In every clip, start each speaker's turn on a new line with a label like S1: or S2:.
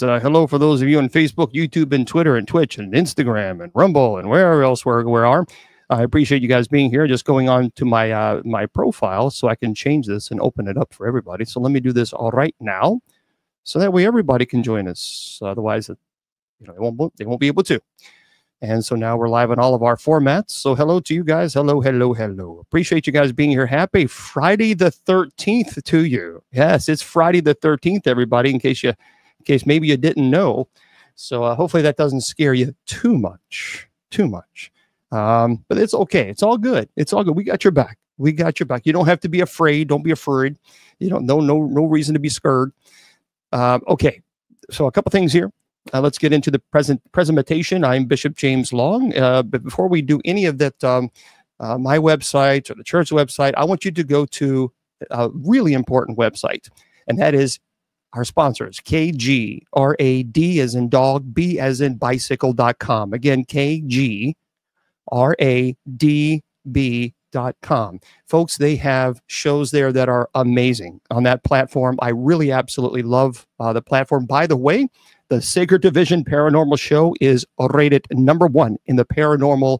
S1: Hello for those of you on Facebook, YouTube, and Twitter, and Twitch, and Instagram, and Rumble, and wherever else we are. I appreciate you guys being here. Just going on to my my profile so I can change this and open it up for everybody. So let me do this all right now, so that way everybody can join us. Otherwise, they won't be able to. And so now we're live on all of our formats. So hello to you guys. Hello. Appreciate you guys being here. Happy Friday the 13th to you. Yes, it's Friday the 13th, everybody, in case maybe you didn't know. So hopefully that doesn't scare you too much. But it's okay. It's all good. We got your back. You don't have to be afraid. Don't be afraid. No reason to be scared. Okay. So a couple things here. Let's get into the presentation. I'm Bishop James Long. But before we do any of that, my website or the church website, I want you to go to a really important website, and that is our sponsors, KGRAD as in dog, B as in bicycle.com. Again, KGRADB.com. Folks, they have shows there that are amazing on that platform. I really absolutely love the platform. By the way, the Sacred Division Paranormal Show is rated #1 in the paranormal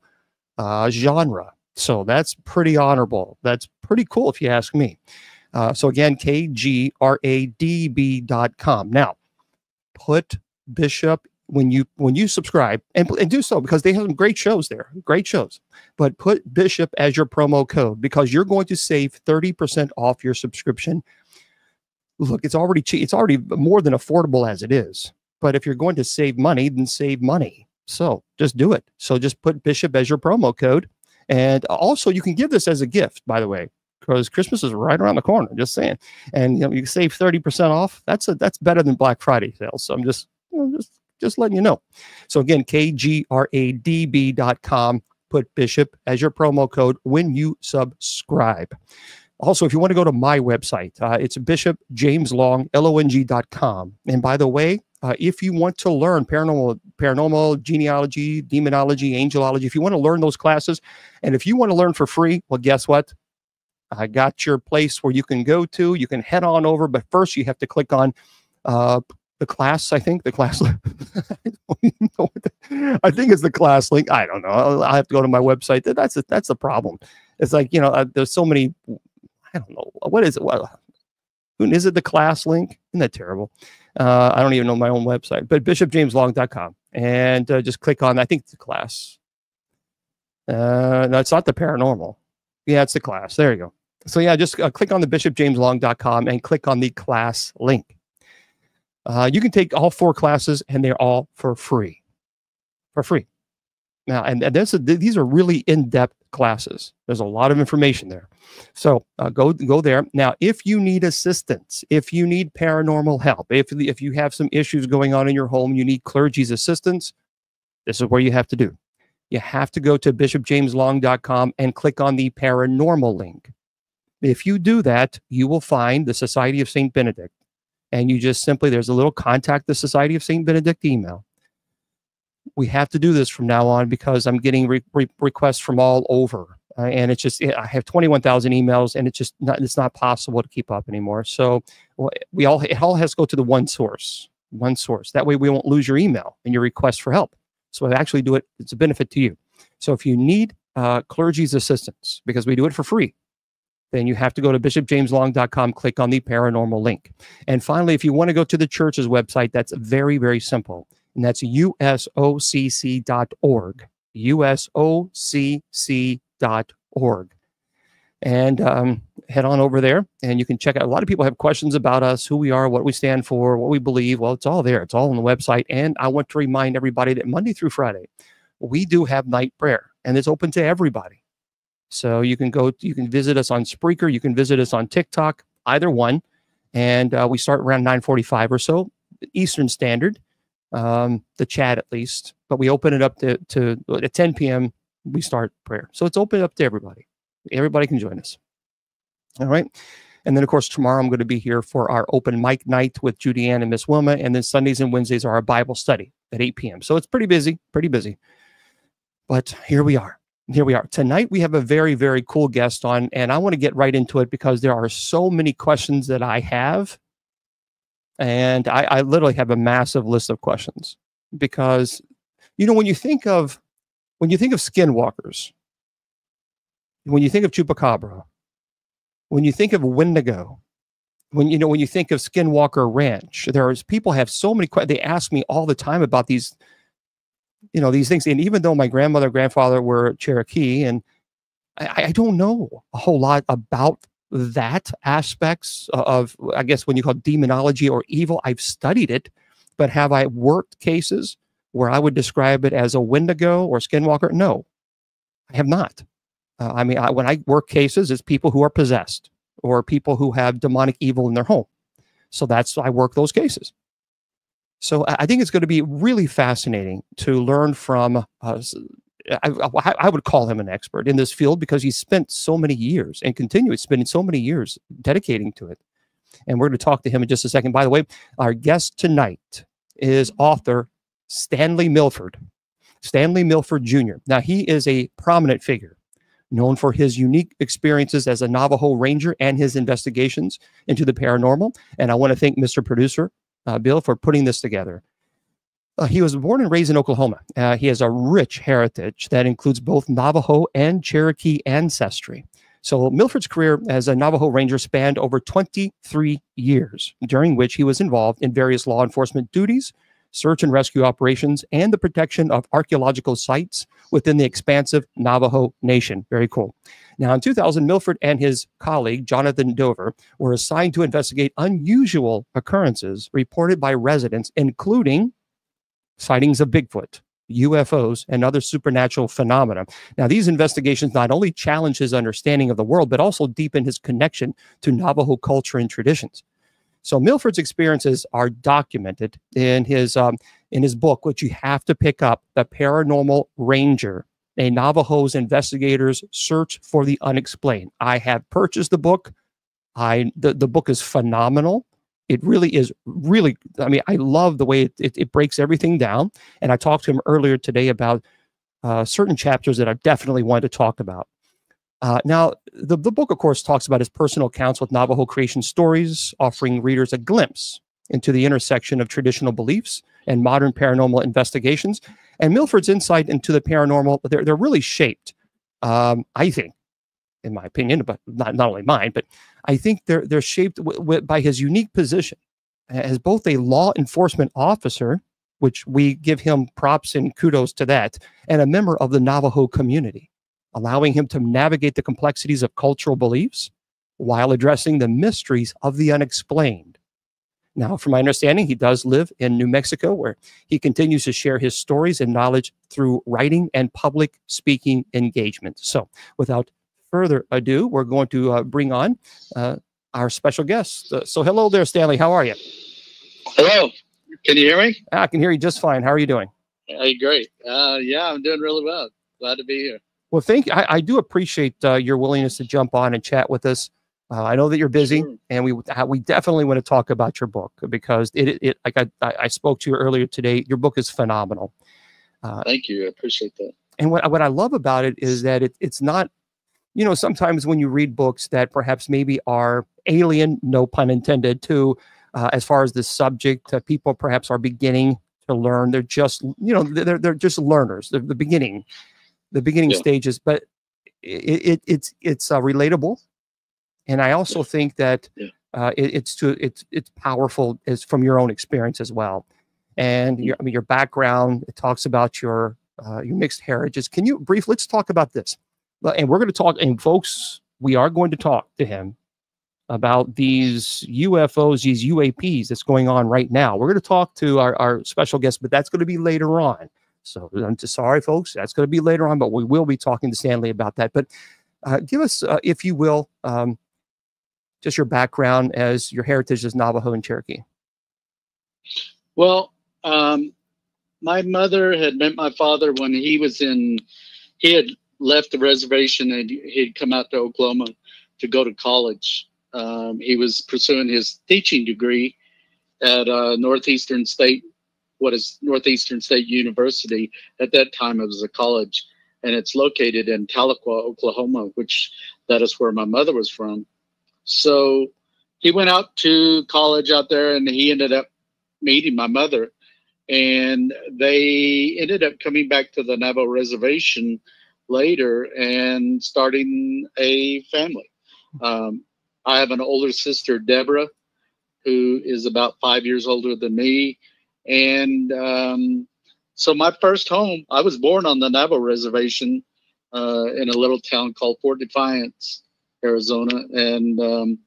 S1: genre. So that's pretty honorable. That's pretty cool if you ask me. So again, KGRADB.com. Now, put Bishop when you subscribe and do so, because they have some great shows there. Great shows. But put Bishop as your promo code, because you're going to save 30% off your subscription. Look, it's already cheap. It's already more than affordable as it is. But if you're going to save money, then save money. So just do it. So just put Bishop as your promo code. And also you can give this as a gift, by the way, because Christmas is right around the corner, just saying. And you save 30% off. That's better than Black Friday sales. So I'm just letting you know. So again, KGRADB.com, put Bishop as your promo code when you subscribe. Also, if you want to go to my website, it's bishopjameslong.com. And by the way, if you want to learn paranormal, genealogy, demonology, angelology, if you want to learn those classes, and if you want to learn for free, well, guess what? I got your place where you can go to. You can head on over, but first you have to click on the class. I think the class. I think it's the class link. I don't know. I have to go to my website. That's the problem. It's like, there's so many. I don't know. What is it? Is it the class link? Isn't that terrible? I don't even know my own website, but bishopjameslong.com, and just click on, I think it's the class. No, it's not the paranormal. Yeah, it's the class. There you go. So yeah, just click on the bishopjameslong.com and click on the class link. You can take all 4 classes, and they're all for free. Now, and these are really in-depth classes. There's a lot of information there. So go there. Now, if you need assistance, if you need paranormal help, if you have some issues going on in your home, you need clergy's assistance, this is where you have to do. You have to go to bishopjameslong.com and click on the paranormal link. If you do that, you will find the Society of St. Benedict. And you just simply, there's a little contact the Society of St. Benedict email. We have to do this from now on because I'm getting requests from all over. And it's just, I have 21,000 emails, and it's not possible to keep up anymore. So it all has to go to the one source. That way we won't lose your email and your request for help. So I actually do it. It's a benefit to you. So if you need clergy's assistance, because we do it for free, then you have to go to bishopjameslong.com, click on the paranormal link. And finally, if you want to go to the church's website, that's very, very simple. And that's usocc.org. usocc.org. And head on over there, and you can check out. A lot of people have questions about us, who we are, what we stand for, what we believe. Well, it's all there. It's all on the website. And I want to remind everybody that Monday through Friday, we do have night prayer, and it's open to everybody. So you can visit us on Spreaker. You can visit us on TikTok, either one. And we start around 9:45 or so, Eastern Standard. The chat at least, but we open it up to at 10 p.m. we start prayer. So it's open up to everybody. Everybody can join us. All right. And then of course, tomorrow I'm going to be here for our open mic night with Judy Ann and Miss Wilma. And then Sundays and Wednesdays are our Bible study at 8 p.m. So it's pretty busy. But here we are. Tonight we have a very, very cool guest on, and I want to get right into it because there are so many questions that I have. And I literally have a massive list of questions because, when you think of skinwalkers, when you think of chupacabra, when you think of Wendigo, when you think of Skinwalker Ranch, people have so many questions. They ask me all the time about these, these things. And even though my grandmother, grandfather were Cherokee, and I don't know a whole lot about that aspects of, I guess, when you call it demonology or evil. I've studied it, but have I worked cases where I would describe it as a Wendigo or Skinwalker? No, I have not. When I work cases, it's people who are possessed or people who have demonic evil in their home. So I work those cases. So I think it's going to be really fascinating to learn from, I would call him an expert in this field because he spent so many years and continues spending so many years dedicating to it. And we're going to talk to him in just a second. By the way, our guest tonight is author Stanley Milford. Stanley Milford Jr. Now, he is a prominent figure, known for his unique experiences as a Navajo ranger and his investigations into the paranormal. And I want to thank Mr. Producer, Bill, for putting this together. He was born and raised in Oklahoma. He has a rich heritage that includes both Navajo and Cherokee ancestry. So Milford's career as a Navajo ranger spanned over 23 years, during which he was involved in various law enforcement duties, search and rescue operations, and the protection of archaeological sites within the expansive Navajo Nation. Very cool. Now, in 2000, Milford and his colleague, Jonathan Dover, were assigned to investigate unusual occurrences reported by residents, including sightings of Bigfoot, UFOs, and other supernatural phenomena. Now, these investigations not only challenged his understanding of the world, but also deepened his connection to Navajo culture and traditions. So Milford's experiences are documented in his book, which you have to pick up, The Paranormal Ranger, a Navajo's Investigators Search for the Unexplained. I have purchased the book. The book is phenomenal. It really is I love the way it breaks everything down. And I talked to him earlier today about certain chapters that I definitely wanted to talk about. Now, the book, of course, talks about his personal accounts with Navajo creation stories, offering readers a glimpse into the intersection of traditional beliefs and modern paranormal investigations. And Milford's insight into the paranormal, they're really shaped, I think, in my opinion, but not only mine, but I think they're shaped by his unique position as both a law enforcement officer, which we give him props and kudos to that, and a member of the Navajo community, allowing him to navigate the complexities of cultural beliefs while addressing the mysteries of the unexplained. Now, from my understanding, he does live in New Mexico, where he continues to share his stories and knowledge through writing and public speaking engagements. So without further ado, we're going to bring on our special guest. So hello there, Stanley. How are you?
S2: Hello. Can you hear me?
S1: I can hear you just fine. How are you doing?
S2: Hey, great. Yeah, I'm doing really well. Glad to be here.
S1: Well, thank you. I do appreciate your willingness to jump on and chat with us. I know that you're busy, sure. And we definitely want to talk about your book because it like I spoke to you earlier today. Your book is phenomenal.
S2: Thank you. I appreciate that.
S1: And what I love about it is that it's not, sometimes when you read books that perhaps maybe are alien, no pun intended, to as far as the subject that people perhaps are beginning to learn. They're just, they're just learners. They're the beginning stages, but it's relatable. And I also think that it's powerful as from your own experience as well. And your background, it talks about your mixed heritage. Can you let's talk about this. And we're going to talk, and folks, we are going to talk to him about these UFOs, these UAPs that's going on right now. We're going to talk to our special guest, but that's going to be later on. So I'm just sorry, folks, that's going to be later on, but we will be talking to Stanley about that. But give us, if you will, just your background as your heritage as Navajo and Cherokee.
S2: Well, my mother had met my father when he had left the reservation and he'd come out to Oklahoma to go to college. He was pursuing his teaching degree at Northeastern State University. At that time, it was a college, and it's located in Tahlequah, Oklahoma, that is where my mother was from. So he went out to college out there, and he ended up meeting my mother, and they ended up coming back to the Navajo reservation later and starting a family. I have an older sister, Deborah, who is about 5 years older than me. And so my first home, I was born on the Navajo reservation in a little town called Fort Defiance, Arizona. And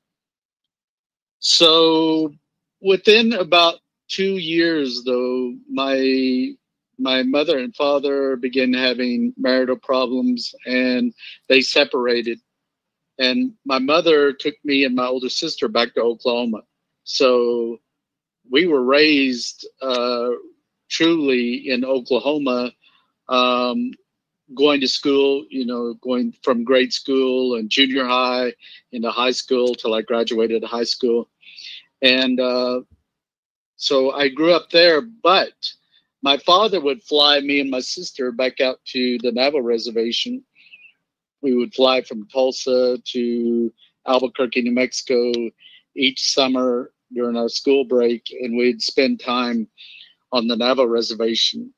S2: so within about 2 years, though, my mother and father began having marital problems, and they separated. And my mother took me and my older sister back to Oklahoma. So we were raised truly in Oklahoma, going to school, you know, going from grade school and junior high into high school till I graduated high school. And so I grew up there, but my father would fly me and my sister back out to the Navajo reservation. We would fly from Tulsa to Albuquerque, New Mexico each summer during our school break, and we'd spend time on the Navajo reservation.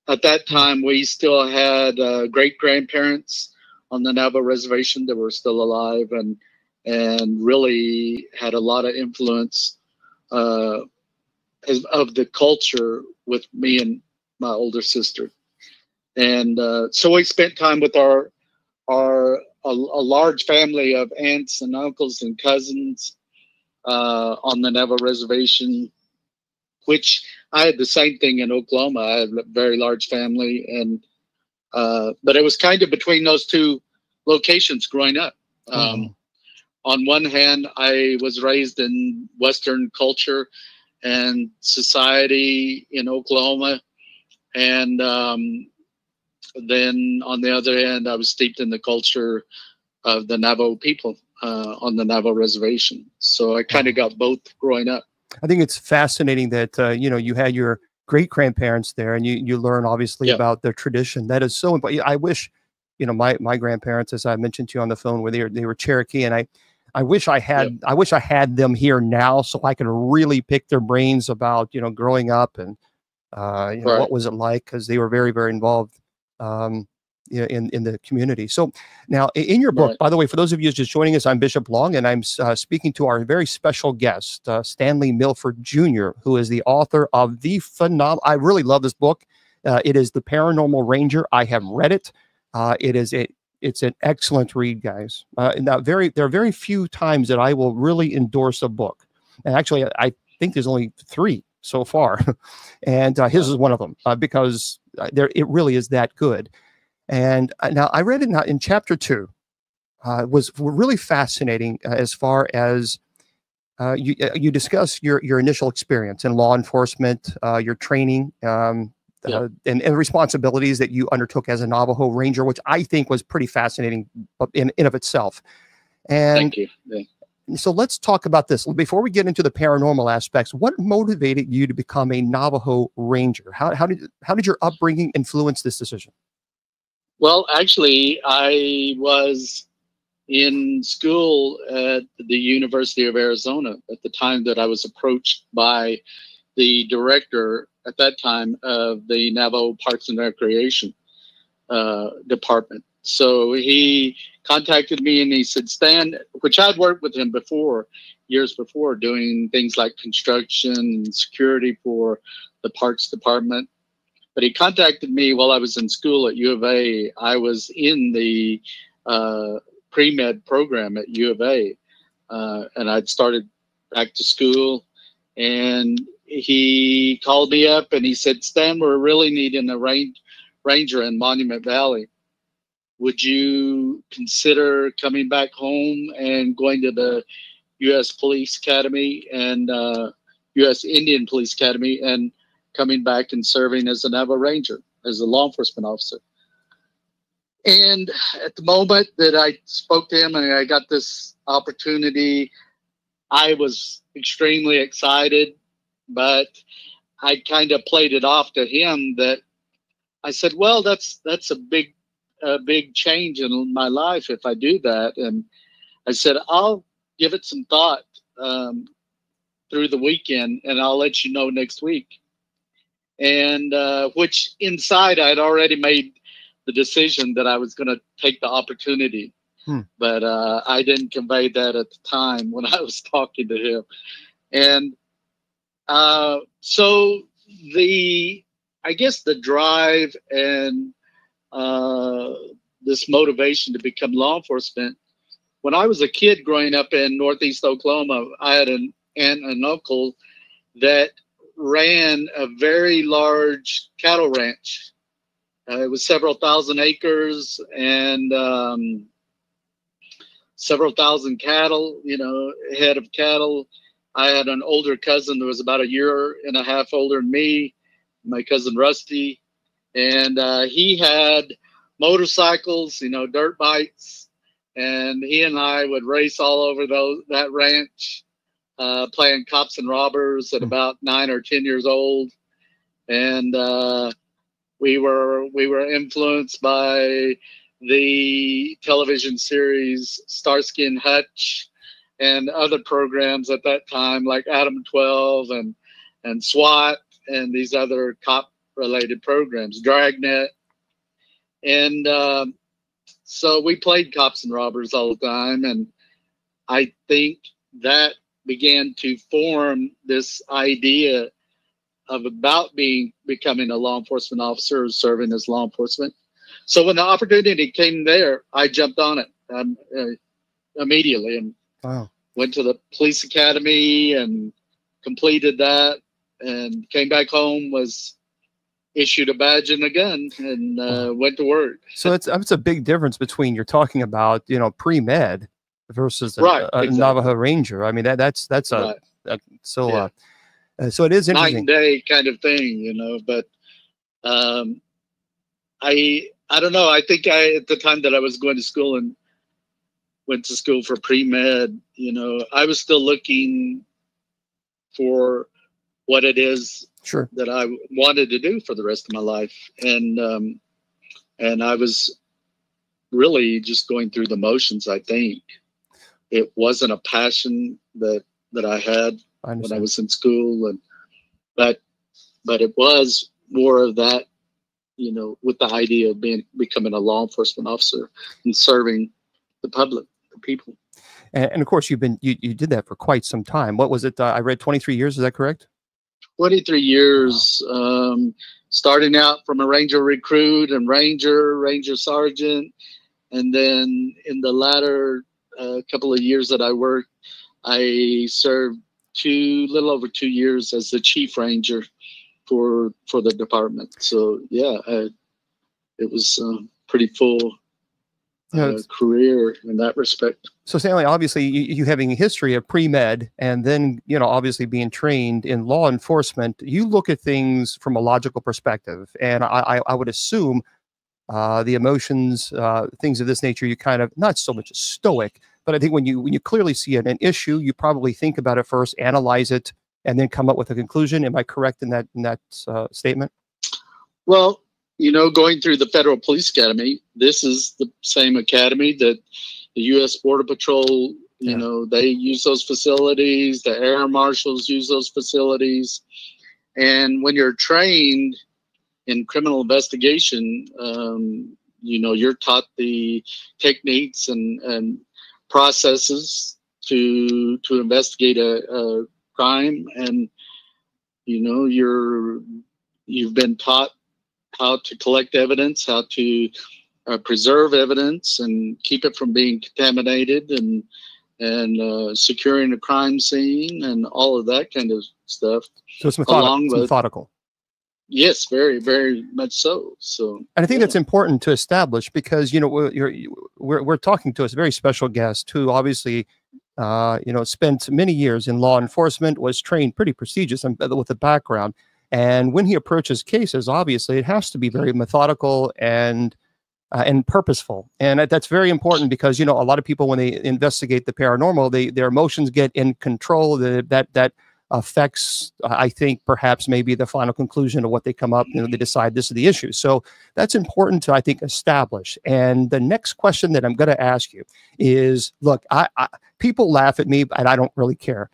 S2: At that time, we still had great-grandparents on the Navajo reservation that were still alive, and really had a lot of influence of the culture with me and my older sister. And so we spent time with a large family of aunts and uncles and cousins on the Navajo reservation, which I had the same thing in Oklahoma. I had a very large family, and but it was kind of between those two locations growing up. On one hand, I was raised in Western culture and society in Oklahoma, and then on the other hand, I was steeped in the culture of the Navajo people on the Navajo reservation. So I kind of got both growing up.
S1: I think it's fascinating that, you know, you had your great grandparents there, and you learn obviously about their tradition. That is so important. I wish, you know, my grandparents, as I mentioned to you on the phone, where they were Cherokee, and I wish I had them here now so I can really pick their brains about, you know, growing up and, you know, what was it like? Because they were very, very involved in the community. So now in your book, by the way, for those of you just joining us, I'm Bishop Long, and I'm speaking to our very special guest, Stanley Milford Jr., who is the author of the phenomenal, I really love this book. It is The Paranormal Ranger. I have read it. It's an excellent read, guys. Now there are very few times that I will really endorse a book. And actually, I think there's only 3 so far. And his is one of them, because it really is that good. And now I read it in chapter 2. Was really fascinating as far as you discuss your initial experience in law enforcement, your training, and responsibilities that you undertook as a Navajo Ranger, which I think was pretty fascinating in of itself. And
S2: thank you. Yeah.
S1: So let's talk about this before we get into the paranormal aspects. What motivated you to become a Navajo Ranger? How did your upbringing influence this decision?
S2: Well, actually, I was in school at the University of Arizona at the time that I was approached by the director at that time of the Navajo Parks and Recreation Department. So he contacted me and he said, Stan, which I'd worked with him before, years before, doing things like construction and security for the Parks Department. But he contacted me while I was in school at U of A. I was in the pre-med program at U of A, and I'd started back to school. And he called me up and he said, Stan, we're really needing a ranger in Monument Valley. Would you consider coming back home and going to the U.S. Police Academy and U.S. Indian Police Academy and coming back and serving as a Navajo Ranger, as a law enforcement officer? And at the moment that I spoke to him and I got this opportunity, I was extremely excited, but I kind of played it off to him that I said, well, that's a big change in my life if I do that. And I said, I'll give it some thought. through the weekend, and I'll let you know next week. And which inside I'd already made the decision that I was going to take the opportunity. But I didn't convey that at the time when I was talking to him. And so I guess the drive and this motivation to become law enforcement, when I was a kid growing up in Northeast Oklahoma, I had an aunt and uncle that ran a very large cattle ranch. It was several thousand acres and several thousand cattle, head of cattle. I had an older cousin that was about a year and a half older than me, my cousin Rusty. And he had motorcycles, dirt bikes. And he and I would race all over that ranch, playing cops and robbers at about 9 or 10 years old. And we were influenced by the television series Starsky and Hutch and other programs at that time, like Adam 12 and SWAT and these other cop related programs, Dragnet. And so we played cops and robbers all the time. And I think that began to form this idea of becoming a law enforcement officer or serving as law enforcement. So when the opportunity came there, I jumped on it immediately and went to the police academy and completed that and came back home, was issued a badge and a gun, and went to work.
S1: So it's a big difference between you're talking about, pre-med versus a Navajo Ranger. I mean, that's so it is interesting.
S2: Night and day kind of thing, but I don't know. I think at the time that I was going to school and went to school for pre-med, I was still looking for what it is that I wanted to do for the rest of my life. And I was really just going through the motions. I think it wasn't a passion that I had when I was in school, but it was more of that, with the idea of becoming a law enforcement officer and serving the public, the people.
S1: And of course, you did that for quite some time. What was it? I read 23 years. Is that correct?
S2: 23 years, starting out from a Ranger recruit and Ranger sergeant. And then in the latter couple of years that I worked, I served little over 2 years as the chief ranger for the department. So yeah, it was pretty full career in that respect.
S1: So Stanley, obviously you having a history of pre-med and then, obviously being trained in law enforcement, you look at things from a logical perspective. And I would assume the emotions, things of this nature, you kind of, not so much stoic, but I think when you clearly see an issue, you probably think about it first, analyze it, and then come up with a conclusion. Am I correct in that statement?
S2: Well, going through the Federal Police Academy, this is the same academy that the U.S. Border Patrol, they use those facilities. The Air Marshals use those facilities. And when you're trained in criminal investigation, you're taught the techniques and processes to investigate a crime, and you've been taught how to collect evidence, how to preserve evidence and keep it from being contaminated, and securing a crime scene and all of that kind of stuff.
S1: So it's methodical.
S2: Yes, very, very much so. So,
S1: and I think that's important to establish because we're talking to a very special guest who obviously spent many years in law enforcement, was trained pretty prestigious and with a background. And when he approaches cases, obviously it has to be very methodical and purposeful. And that's very important because, a lot of people, when they investigate the paranormal, their emotions get in control. That affects, I think, perhaps maybe the final conclusion of what they come up, they decide this is the issue. So that's important to, I think, establish. And the next question that I'm going to ask you is, look, people laugh at me, and I don't really care.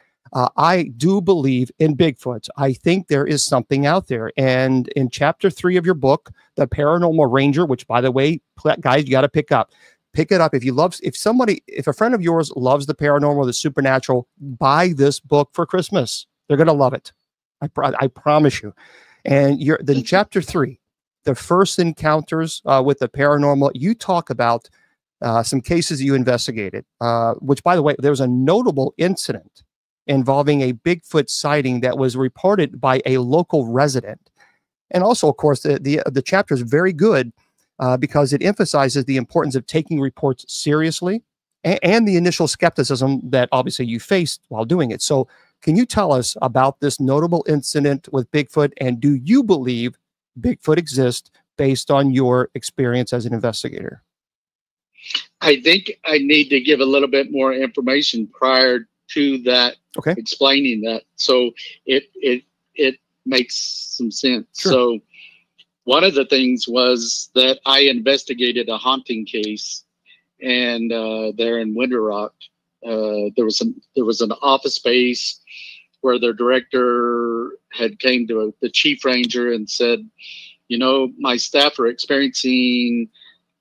S1: I do believe in Bigfoot. I think there is something out there. And in chapter 3 of your book, The Paranormal Ranger, which, by the way, guys, you got to pick it up. If a friend of yours loves the paranormal, the supernatural, buy this book for Christmas. They're going to love it. I promise you. And then chapter 3, the first encounters with the paranormal, you talk about some cases you investigated, which, by the way, there was a notable incident involving a Bigfoot sighting that was reported by a local resident. And also, of course, the chapter is very good because it emphasizes the importance of taking reports seriously and the initial skepticism that obviously you faced while doing it. So can you tell us about this notable incident with Bigfoot, and do you believe Bigfoot exists based on your experience as an investigator?
S2: I think I need to give a little bit more information prior to that, okay, explaining that, so it makes some sense. Sure. So one of the things was that I investigated a haunting case, and there in Winter Rock, there was an office space where their director had came to the chief ranger and said, my staff are experiencing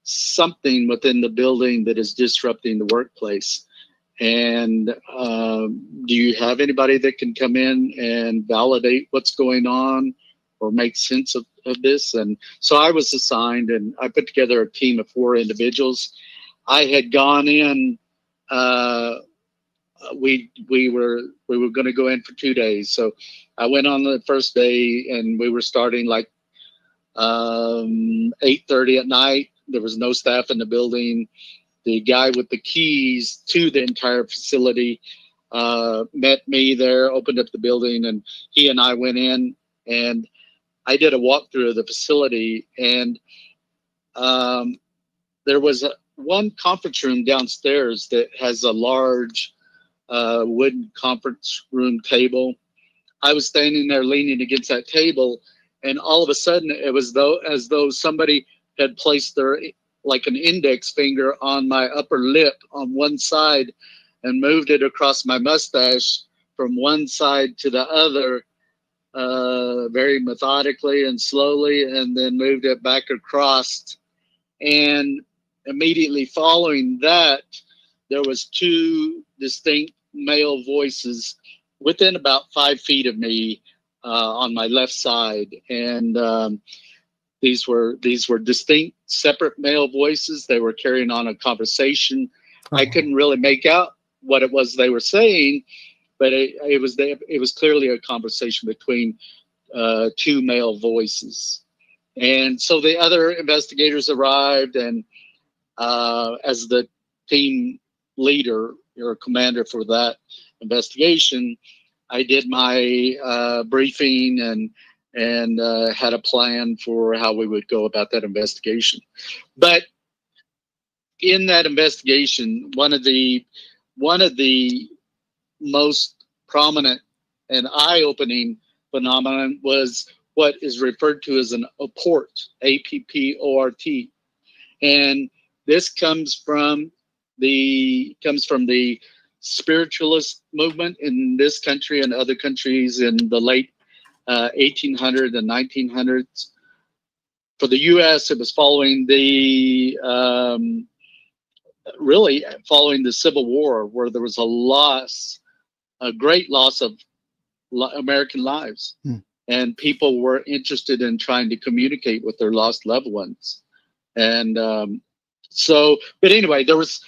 S2: something within the building that is disrupting the workplace. And do you have anybody that can come in and validate what's going on or make sense of this? And so I was assigned, and I put together a team of 4 individuals. I had gone in, we were going to go in for 2 days. So I went on the first day, and we were starting like 8:30 at night. There was no staff in the building. The guy with the keys to the entire facility met me there, opened up the building, and he and I went in, and I did a walkthrough of the facility. And there was one conference room downstairs that has a large wooden conference room table. I was standing there leaning against that table, and all of a sudden it was as though somebody had placed their like an index finger on my upper lip on one side and moved it across my mustache from one side to the other, very methodically and slowly, and then moved it back across. And immediately following that, there was 2 distinct male voices within about 5 feet of me on my left side. And these were distinct, separate male voices. They were carrying on a conversation. Oh. I couldn't really make out what it was they were saying, but it was clearly a conversation between 2 male voices. And so the other investigators arrived, and as the team leader or commander for that investigation, I did my briefing and had a plan for how we would go about that investigation. But in that investigation, one of the most prominent and eye-opening phenomenon was what is referred to as an apport, A-P-P-O-R-T. And this comes from the spiritualist movement in this country and other countries in the late 1800s and 1900s. For the U.S., it was following really following the Civil War, where there was a great loss of American lives. And people were interested in trying to communicate with their lost loved ones. And but anyway, there was,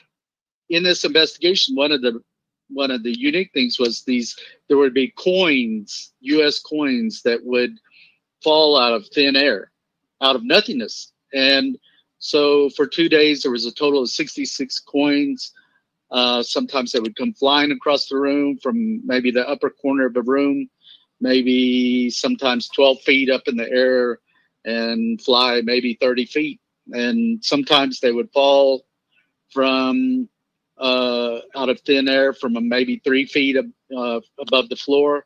S2: in this investigation, one of the unique things was there would be coins, U.S. coins, that would fall out of thin air, out of nothingness. And so for 2 days, there was a total of 66 coins. Sometimes they would come flying across the room from maybe the upper corner of a room, maybe sometimes 12 feet up in the air and fly maybe 30 feet. And sometimes they would fall from out of thin air from maybe 3 feet above the floor.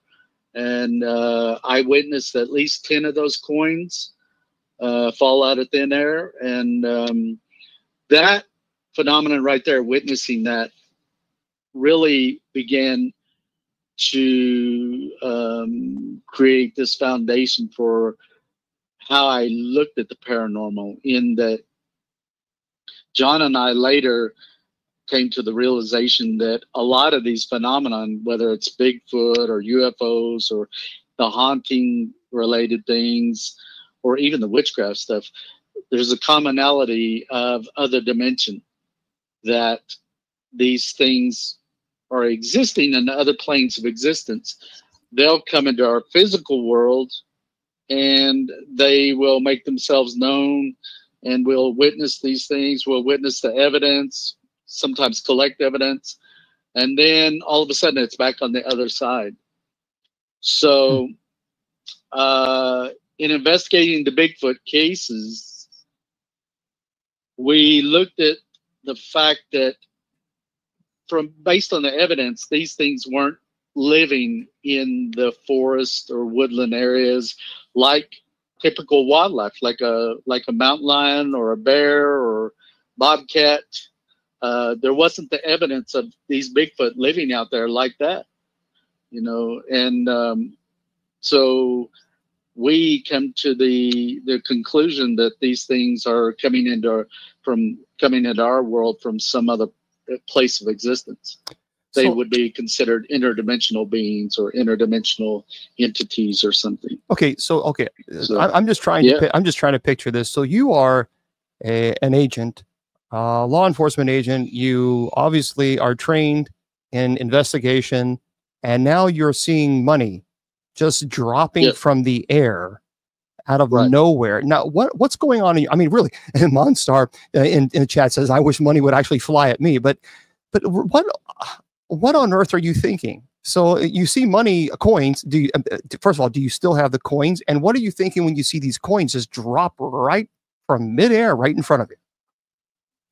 S2: And I witnessed at least 10 of those coins fall out of thin air. And that phenomenon right there, witnessing that, really began to create this foundation for how I looked at the paranormal, in that John and I later came to the realization that a lot of these phenomenon, whether it's Bigfoot or UFOs or the haunting related things, or even the witchcraft stuff, there's a commonality of other dimension, that these things are existing in the other planes of existence. They'll come into our physical world and they will make themselves known, and we'll witness these things. We'll witness the evidence, sometimes collect evidence, and then all of a sudden it's back on the other side. So in investigating the Bigfoot cases, we looked at the fact that based on the evidence, these things weren't living in the forest or woodland areas like typical wildlife, like a mountain lion or a bear or bobcat. There wasn't the evidence of these Bigfoot living out there like that, you know. And so we come to the conclusion that these things are coming into our world from some other place of existence. They would be considered interdimensional beings or interdimensional entities or something.
S1: Okay, so I'm just trying to picture this. So you are an agent, law enforcement agent. You obviously are trained in investigation, and now you're seeing money just dropping from the air out of nowhere. Now, what's going on? I mean, really, Monstar in the chat says, "I wish money would actually fly at me." But what on earth are you thinking? So you see money, coins. First of all, do you still have the coins? And what are you thinking when you see these coins just drop right from midair, right in front of you?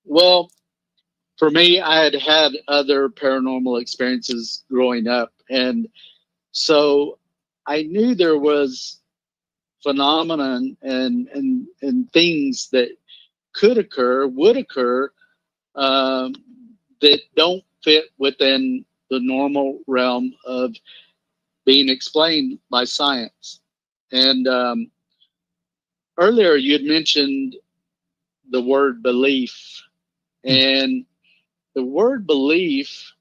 S2: Well, for me, I had other paranormal experiences growing up, and so I knew there was phenomenon and things that would occur, that don't fit within the normal realm of being explained by science. And earlier you had mentioned the word belief, and the word belief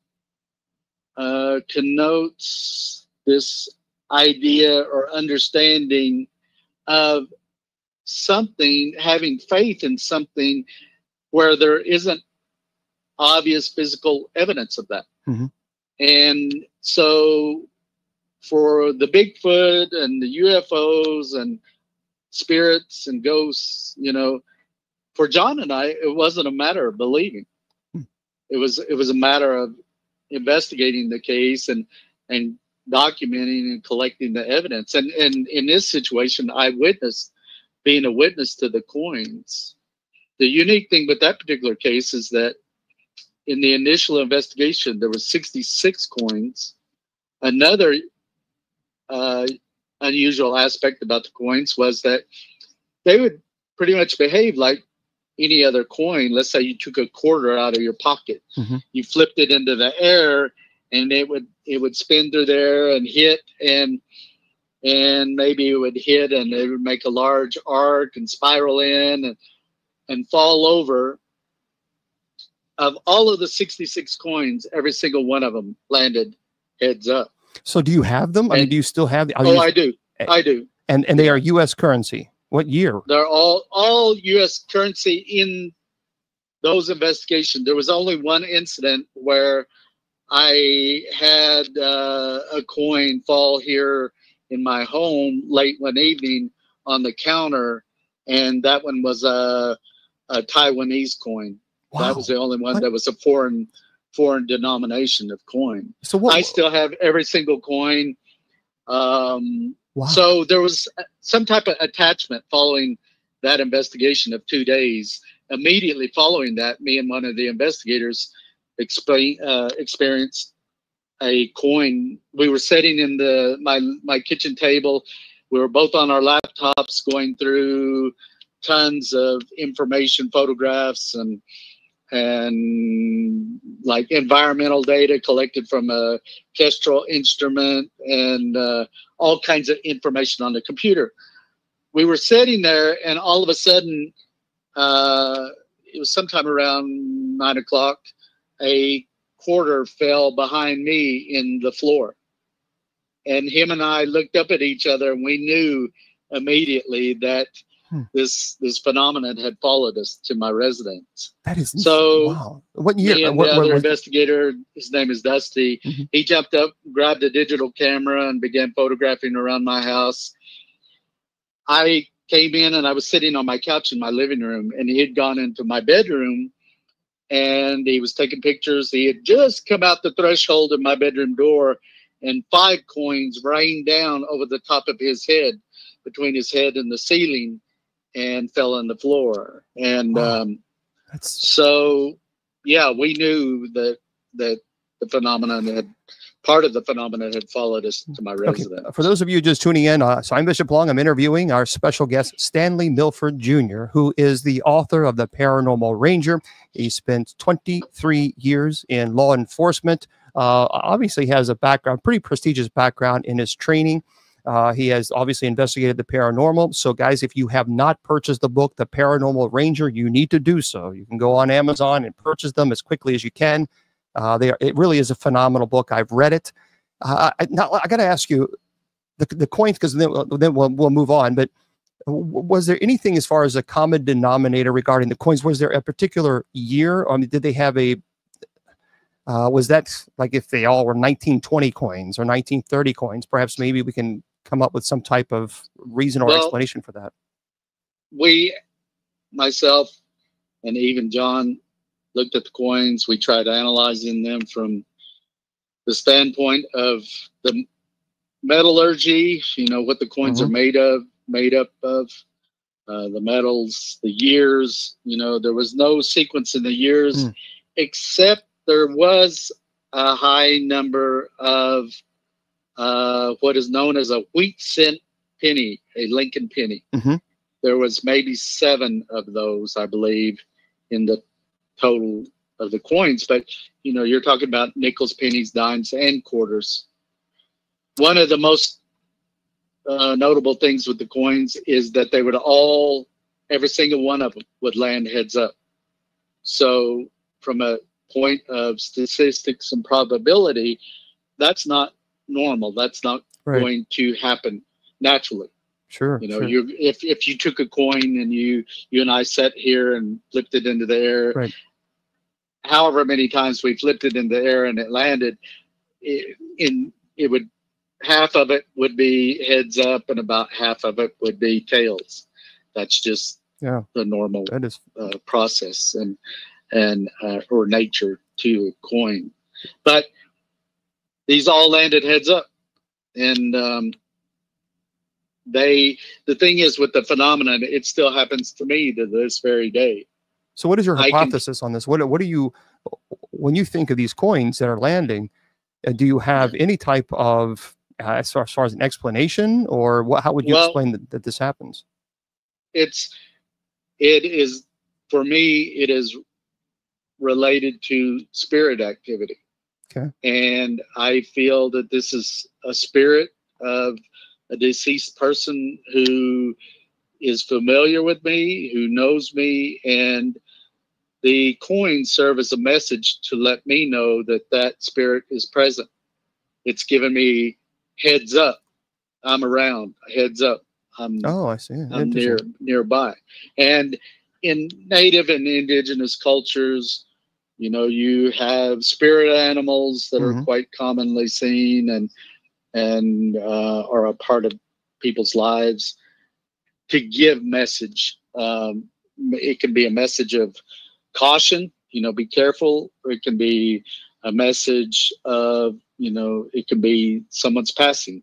S2: connotes this idea or understanding of something, having faith in something where there isn't obvious physical evidence of that. And so for the Bigfoot and the UFOs and spirits and ghosts, you know, for John and I, it wasn't a matter of believing. It was a matter of investigating the case and documenting and collecting the evidence. And in this situation, I witnessed being a witness to the coins. The unique thing with that particular case is that in the initial investigation, there was 66 coins. Another unusual aspect about the coins was that they would pretty much behave like any other coin. Let's say you took a quarter out of your pocket, you flipped it into the air, and it would spin through there and hit, and maybe it would hit and it would make a large arc and spiral in and fall over. Of all of the 66 coins, every single one of them landed heads up.
S1: So do you have them? I mean, do you still have them?
S2: I do. I do.
S1: And they are U.S. currency. What year?
S2: They're all U.S. currency in those investigations. There was only one incident where I had a coin fall here in my home late one evening on the counter, and that one was a Taiwanese coin. Wow. That was the only one that was a foreign denomination of coin. So I still have every single coin. Wow. So there was some type of attachment following that investigation of 2 days. Immediately following that, me and one of the investigators experienced a coin. We were sitting in my kitchen table. We were both on our laptops going through tons of information, photographs, and like environmental data collected from a kestrel instrument, and all kinds of information on the computer. We were sitting there, and all of a sudden, it was sometime around 9 o'clock, a quarter fell behind me in the floor. And him and I looked up at each other, and we knew immediately that this phenomenon had followed us to my residence.
S1: That is
S2: so.
S1: Wow. What year?
S2: Me and the other investigator, his name is Dusty. He jumped up, grabbed a digital camera, and began photographing around my house. I came in, and I was sitting on my couch in my living room, and he had gone into my bedroom, and he was taking pictures. He had just come out the threshold of my bedroom door, and 5 coins rained down over the top of his head, between his head and the ceiling, and fell on the floor. And so, yeah, we knew that the phenomenon part of the phenomenon had followed us to my residence.
S1: Okay. For those of you just tuning in, so I'm Bishop Long. I'm interviewing our special guest, Stanley Milford Jr., who is the author of The Paranormal Ranger. He spent 23 years in law enforcement. Obviously has a background, pretty prestigious background in his training. He has obviously investigated the paranormal. So guys, if you have not purchased the book, The Paranormal Ranger, you need to do so. You can go on Amazon and purchase them as quickly as you can. It really is a phenomenal book. I've read it. Now I got to ask you the coins, because then we'll move on. But was there anything as far as a common denominator regarding the coins? Was there a particular year? I mean, did they have a was that like if they all were 1920 coins or 1930 coins? Perhaps maybe we can come up with some type of reason or explanation for that.
S2: Myself, and even John looked at the coins. We tried analyzing them from the standpoint of the metallurgy, what the coins are made up of, the metals, the years. There was no sequence in the years, except there was a high number of what is known as a wheat-cent penny, a Lincoln penny. There was maybe 7 of those, I believe, in the total of the coins. But, you're talking about nickels, pennies, dimes, and quarters. One of the most notable things with the coins is that they would every single one of them would land heads up. So from a point of statistics and probability, that's not normal. That's not going to happen naturally.
S1: Sure.
S2: If you took a coin and you and I sat here and flipped it into the air, however many times we flipped it in the air and it landed, half of it would be heads up and about half of it would be tails. That's just the normal process and or nature to a coin. But these all landed heads up, and the thing is with the phenomenon, it still happens to me to this very day.
S1: So what is your hypothesis on this? What do you, when you think of these coins that are landing, do you have any type of as far as an explanation, or how would you explain that this happens? It
S2: is for me, it is related to spirit activity.
S1: Okay.
S2: And I feel that this is a spirit of a deceased person who is familiar with me, who knows me, and the coins serve as a message to let me know that that spirit is present. It's given me heads up. I'm around. Heads up.
S1: I see.
S2: I'm nearby. And in native and indigenous cultures, you have spirit animals that are quite commonly seen and are a part of people's lives to give message. It can be a message of caution, be careful, or it can be a message of, it can be someone's passing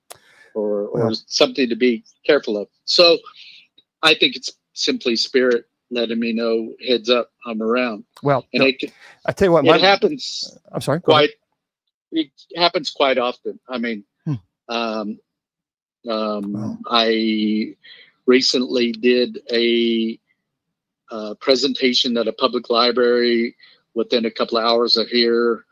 S2: or something to be careful of. So I think it's simply spirit letting me know, heads up, I'm around.
S1: Well,
S2: and
S1: I tell you what,
S2: it happens.
S1: I'm sorry.
S2: Quite it happens quite often. I mean,
S1: Wow.
S2: I recently did a presentation at a public library within a couple of hours of here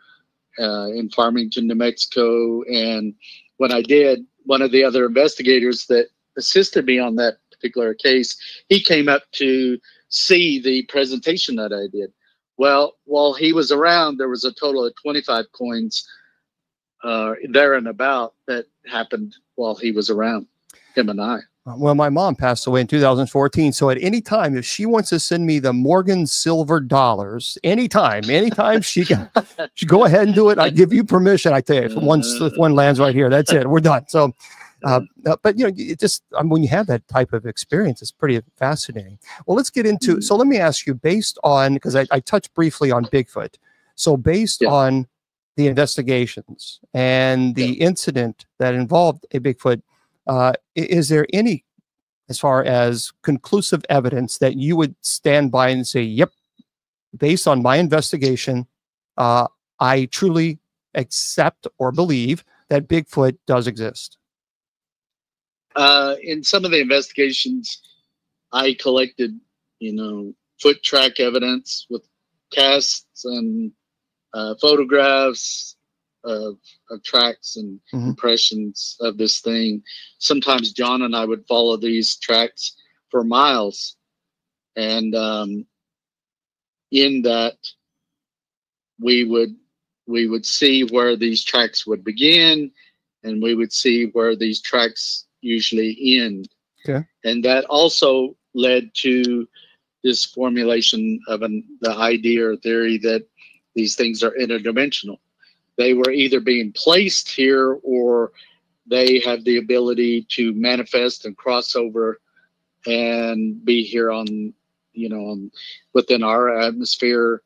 S2: in Farmington, New Mexico. And when I did, one of the other investigators that assisted me on that particular case, he came up to see the presentation that I did. Well, while he was around, there was a total of 25 coins there and about that happened while he was around, him and I.
S1: Well, my mom passed away in 2014. So at any time, if she wants to send me the Morgan silver dollars, anytime she can go ahead and do it. I give you permission. I tell you, if one lands right here, that's it. We're done. So, but you know, it just, when you have that type of experience, it's pretty fascinating. Well, let's get into, so let me ask you, based on, because I touched briefly on Bigfoot. So based on the investigations and the incident that involved a Bigfoot, is there any, as far as conclusive evidence, that you would stand by and say, yep, based on my investigation, I truly accept or believe that Bigfoot does exist?
S2: In some of the investigations, I collected, you know, foot track evidence with casts and photographs of tracks and impressions of this thing. Sometimes John and I would follow these tracks for miles, and in that we would see where these tracks would begin, and we would see where these tracks usually end.
S1: Okay.
S2: And that also led to this formulation of the idea or theory that these things are interdimensional. They were either being placed here, or they have the ability to manifest and cross over and be here on, you know, within our atmosphere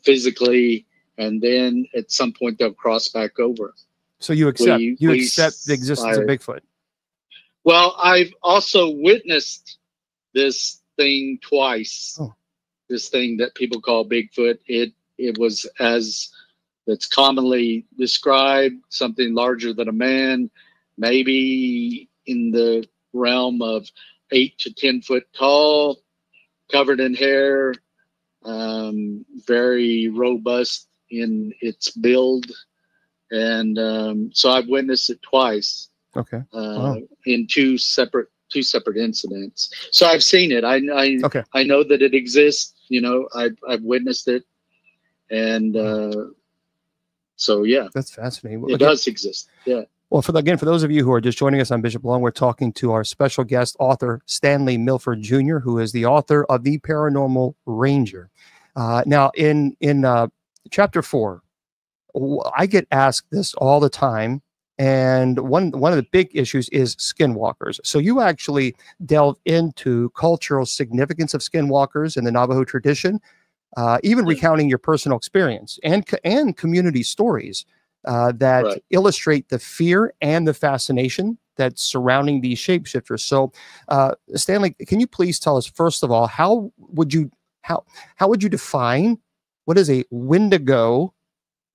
S2: physically, and then at some point they'll cross back over.
S1: So you accept the existence of Bigfoot?
S2: Well, I've also witnessed this thing twice. This thing that people call Bigfoot. It was, as it's commonly described, something larger than a man, maybe in the realm of 8 to 10 foot tall, covered in hair, very robust in its build. And so I've witnessed it twice.
S1: Okay.
S2: In two separate incidents. So I've seen it. I know that it exists. You know, I've witnessed it. And so, yeah,
S1: that's fascinating.
S2: It does exist. Yeah.
S1: Well, for those of you who are just joining us on Bishop Long, we're talking to our special guest author, Stanley Milford Jr., who is the author of The Paranormal Ranger. Now, in chapter 4, I get asked this all the time, and one of the big issues is skinwalkers. So you actually delve into cultural significance of skinwalkers in the Navajo tradition, even recounting your personal experience and community stories that illustrate the fear and the fascination that's surrounding these shapeshifters. So, Stanley, can you please tell us, first of all, how would you define what is a Wendigo,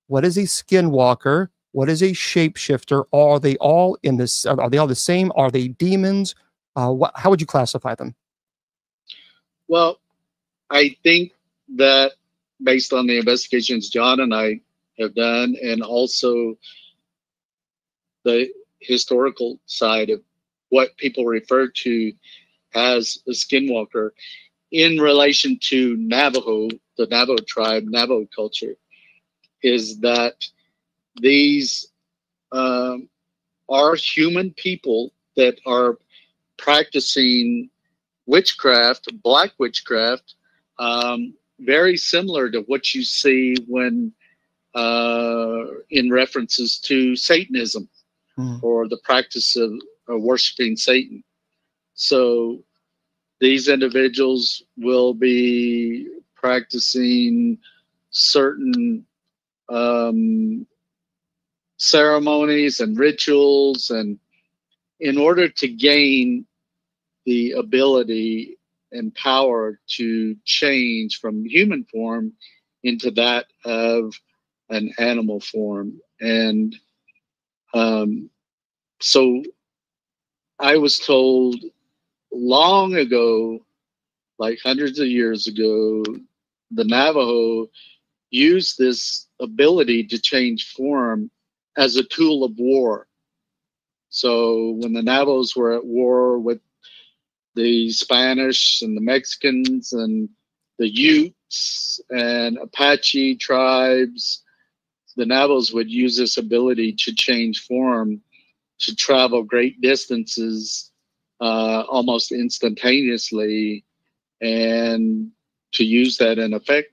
S1: what is a skinwalker, what is a shapeshifter? Are they all in this? Are they all the same? Are they demons? How would you classify them?
S2: Well, I think that based on the investigations John and I have done, and also the historical side of what people refer to as a skinwalker in relation to Navajo, the Navajo tribe, Navajo culture, is that these are human people that are practicing witchcraft, black witchcraft, very similar to what you see when in references to Satanism or the practice of worshiping Satan. So these individuals will be practicing certain ceremonies and rituals, and in order to gain the ability and power to change from human form into that of an animal form. And so I was told long ago, like hundreds of years ago, the Navajo used this ability to change form as a tool of war. So when the Navajos were at war with the Spanish and the Mexicans and the Utes and Apache tribes, the Navajos would use this ability to change form to travel great distances almost instantaneously, and to use that in effect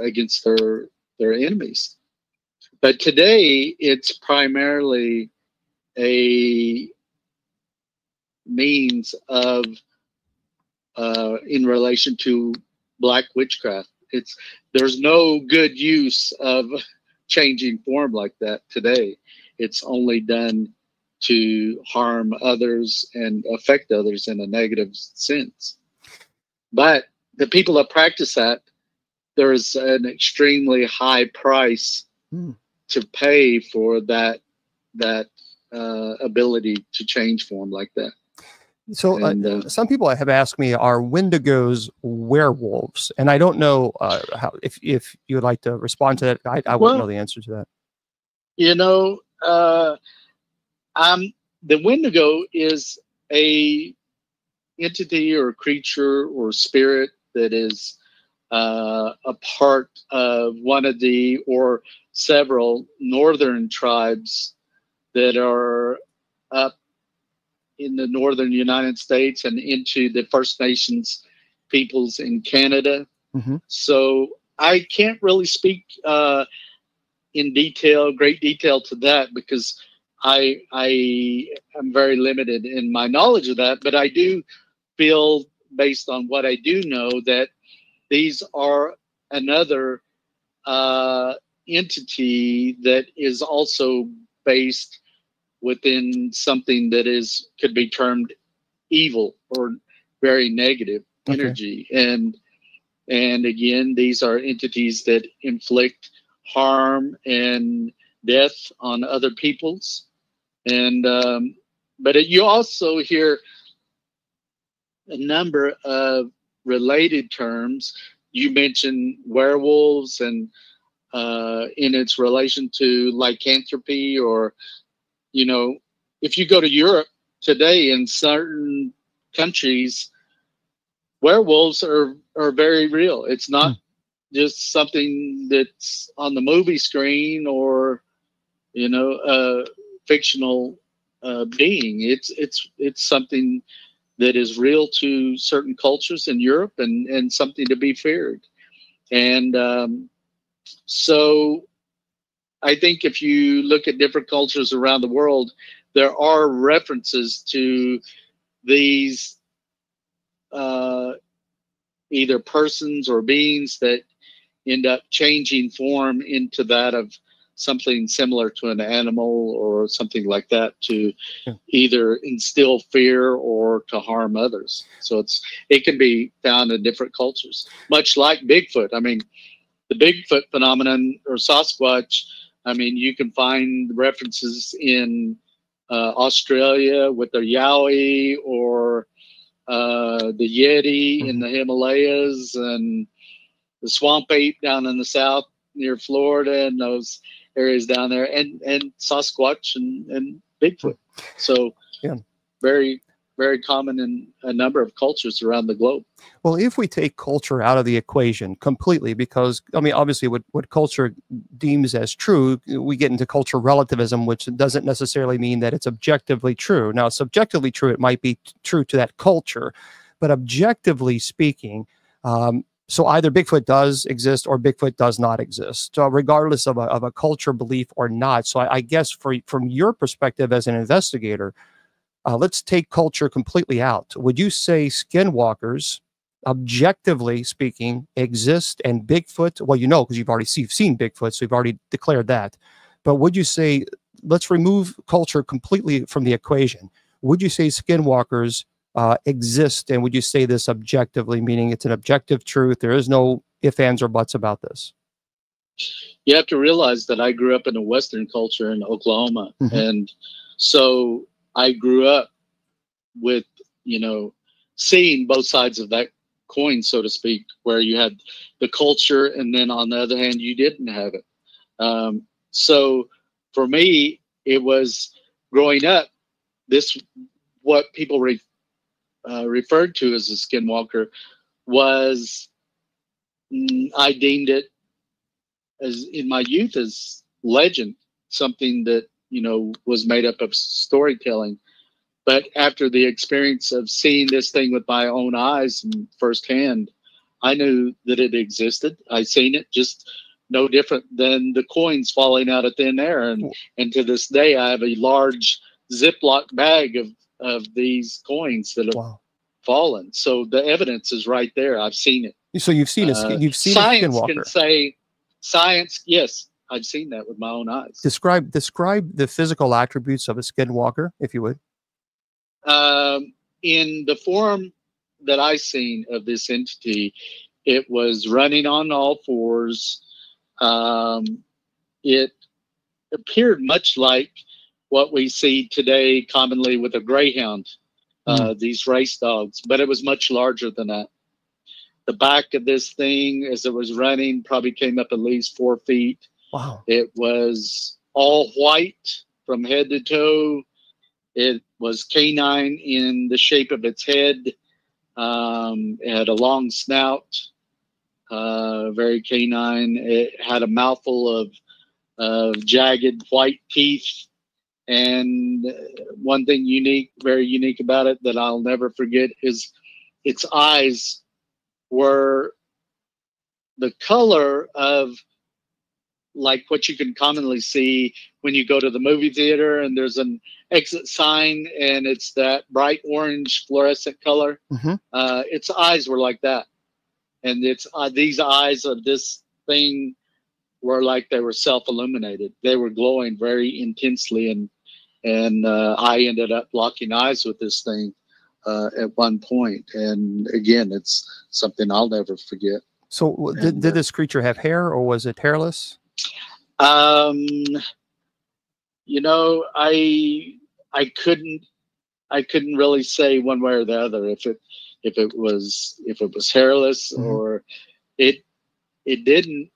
S2: against their enemies. But today, it's primarily a means of in relation to black witchcraft. There's no good use of changing form like that today. It's only done to harm others and affect others in a negative sense. But the people that practice that, there's an extremely high price to pay for that ability to change form like that.
S1: So some people have asked me, are Wendigos werewolves? And I don't know how, if you would like to respond to that. I wouldn't know the answer to that.
S2: You know, the Wendigo is a entity or creature or spirit that is a part of one of the or several northern tribes that are up in the northern United States and into the First Nations peoples in Canada. So I can't really speak in great detail to that, because I am very limited in my knowledge of that. But I do feel, based on what I do know, that these are another entity that is also based within something that could be termed evil or very negative energy. And again, these are entities that inflict harm and death on other peoples. And but you also hear a number of related terms. You mentioned werewolves, and in its relation to lycanthropy, or, you know, if you go to Europe today, in certain countries, werewolves are very real. It's not just something that's on the movie screen or, you know, a fictional being. It's something that is real to certain cultures in Europe, and something to be feared. And so I think if you look at different cultures around the world, there are references to these either persons or beings that end up changing form into that of something similar to an animal or something like that, to either instill fear or to harm others. So it can be found in different cultures, much like Bigfoot. I mean, the Bigfoot phenomenon, or Sasquatch, I mean, you can find references in Australia with the Yowie, or the Yeti in the Himalayas, and the swamp ape down in the south near Florida, and those areas down there, and Sasquatch and Bigfoot. So very, very common in a number of cultures around the globe.
S1: Well, if we take culture out of the equation completely, because, I mean, obviously what culture deems as true, we get into culture relativism, which doesn't necessarily mean that it's objectively true. Now, subjectively true, it might be true to that culture, but objectively speaking, so either Bigfoot does exist or Bigfoot does not exist, regardless of a culture belief or not. So I guess from your perspective as an investigator, let's take culture completely out. Would you say Skinwalkers, objectively speaking, exist, and Bigfoot? Well, you know, because you've seen Bigfoot, so you've already declared that. But would you say, let's remove culture completely from the equation? Would you say Skinwalkers exist, and would you say this objectively, meaning it's an objective truth? There is no ifs, ands, or buts about this.
S2: you have to realize that I grew up in a Western culture in Oklahoma.
S1: Mm-hmm.
S2: And so I grew up with, you know, seeing both sides of that coin, so to speak, where you had the culture and then on the other hand, you didn't have it. So for me, it was growing up, this, what people referred to as a skinwalker was, I deemed it as in my youth as legend, something that, you know, was made up of storytelling. But after the experience of seeing this thing with my own eyes and firsthand, I knew that it existed. I seen it, just no different than the coins falling out of thin air. And to this day, I have a large Ziploc bag of these coins that have fallen. So the evidence is right there. I've seen it.
S1: So you've seen you've seen
S2: science
S1: a skinwalker.
S2: Can say science. Yes, I've seen that with my own eyes.
S1: Describe the physical attributes of a skinwalker, if you would.
S2: In the form that I seen of this entity, it was running on all fours. It appeared much like what we see today commonly with a greyhound, these race dogs, but it was much larger than that. The back of this thing, as it was running, probably came up at least 4 feet.
S1: Wow. It
S2: was all white from head to toe. It was canine in the shape of its head. It had a long snout, very canine. It had a mouthful of jagged white teeth. And one thing very unique about it that I'll never forget is its eyes were the color of like what you can commonly see when you go to the movie theater and there's an exit sign and it's that bright orange fluorescent color.
S1: Mm-hmm.
S2: Its eyes were like that. And it's these eyes of this thing were like they were self-illuminated. They were glowing very intensely. And I ended up locking eyes with this thing at one point. And again, it's something I'll never forget.
S1: So did this creature have hair or was it hairless?
S2: You know, I couldn't really say one way or the other if it was hairless or it didn't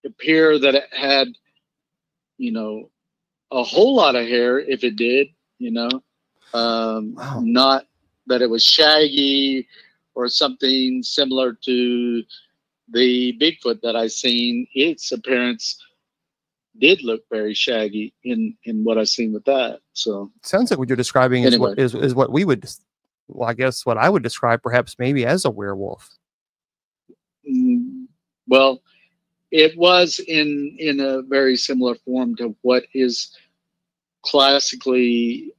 S2: appear that it had, you know, a whole lot of hair. If it did, you know, not that it was shaggy or something similar to the Bigfoot that I seen. Its appearance did look very shaggy in what I seen with that. So
S1: sounds like what you're describing anyway. is what we would, well, I guess what I would describe perhaps maybe as a werewolf.
S2: Well, it was in a very similar form to what is classically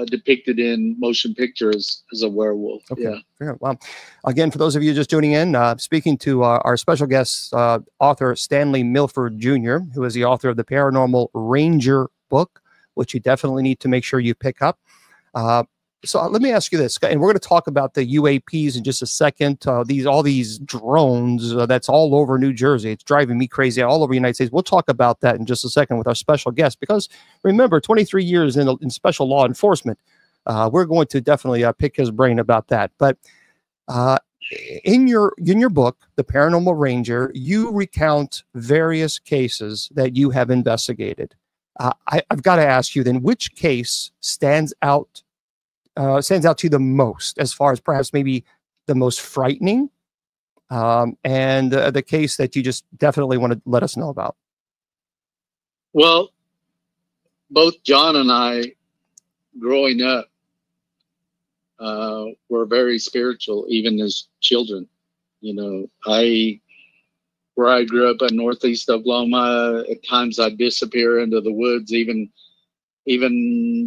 S2: depicted in motion pictures as a werewolf.
S1: Okay. Yeah. Well, again, for those of you just tuning in, speaking to our special guest, author Stanley Milford Jr., who is the author of the Paranormal Ranger book, which you definitely need to make sure you pick up. So let me ask you this, and we're going to talk about the UAPs in just a second. All these drones that's all over New Jersey. It's driving me crazy all over the United States. We'll talk about that in just a second with our special guest, because remember, 23 years in special law enforcement. We're going to definitely pick his brain about that. But in your book, The Paranormal Ranger, you recount various cases that you have investigated. I've got to ask you then, which case stands out to you the most, as far as perhaps maybe the most frightening, and the case that you just definitely want to let us know about?
S2: Well, both John and I, growing up, were very spiritual, even as children. You know, where I grew up in Northeast Oklahoma, at times I'd disappear into the woods, even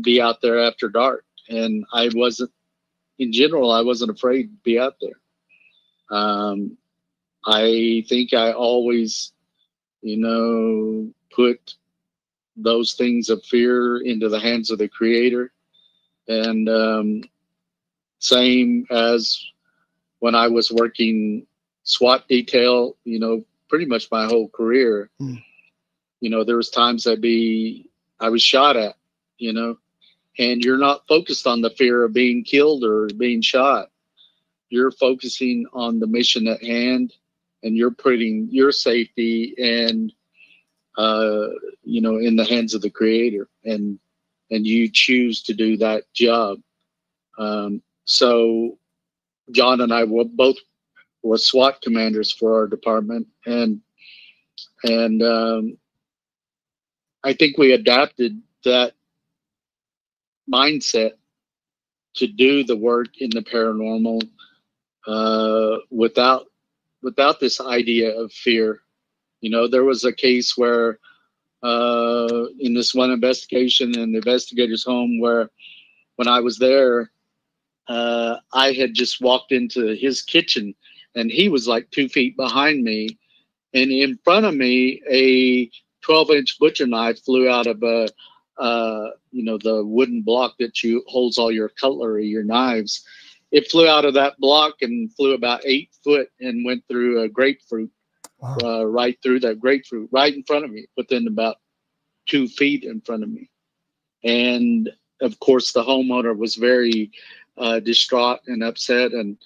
S2: be out there after dark. And I wasn't afraid to be out there. I think I always, you know, put those things of fear into the hands of the Creator. And same as when I was working SWAT detail, you know, pretty much my whole career. You know, there was times I was shot at, you know, and you're not focused on the fear of being killed or being shot. You're focusing on the mission at hand, and you're putting your safety and, you know, in the hands of the Creator, and you choose to do that job. So John and I were both SWAT commanders for our department, and I think we adapted that mindset to do the work in the paranormal without this idea of fear. You know, there was a case where in this one investigation in the investigator's home, where when I was there, I had just walked into his kitchen, and he was like 2 feet behind me, and in front of me, a 12-inch butcher knife flew out of you know, the wooden block that holds all your cutlery, your knives. It flew out of that block and flew about 8 foot and went through a grapefruit. Wow. Right through that grapefruit, right in front of me, within about 2 feet in front of me. And of course, the homeowner was very distraught and upset. And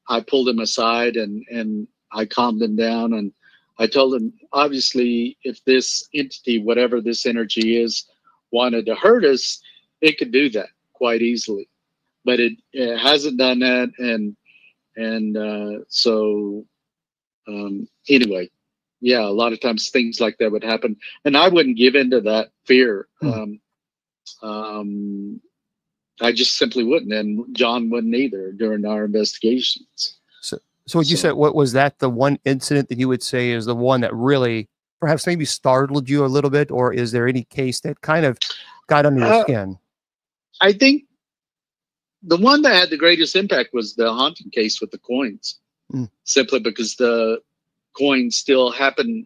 S2: I pulled him aside and I calmed him down. And I told him, obviously, if this entity, whatever this energy is, wanted to hurt us, it could do that quite easily. But it hasn't done that. So anyway, yeah, a lot of times things like that would happen, and I wouldn't give into that fear. I just simply wouldn't, and John wouldn't either during our investigations.
S1: So you said, what was that the one incident that you would say is the one that really perhaps maybe startled you a little bit, or is there any case that kind of got under your skin?
S2: I think the one that had the greatest impact was the haunting case with the coins. Simply because the coins still happen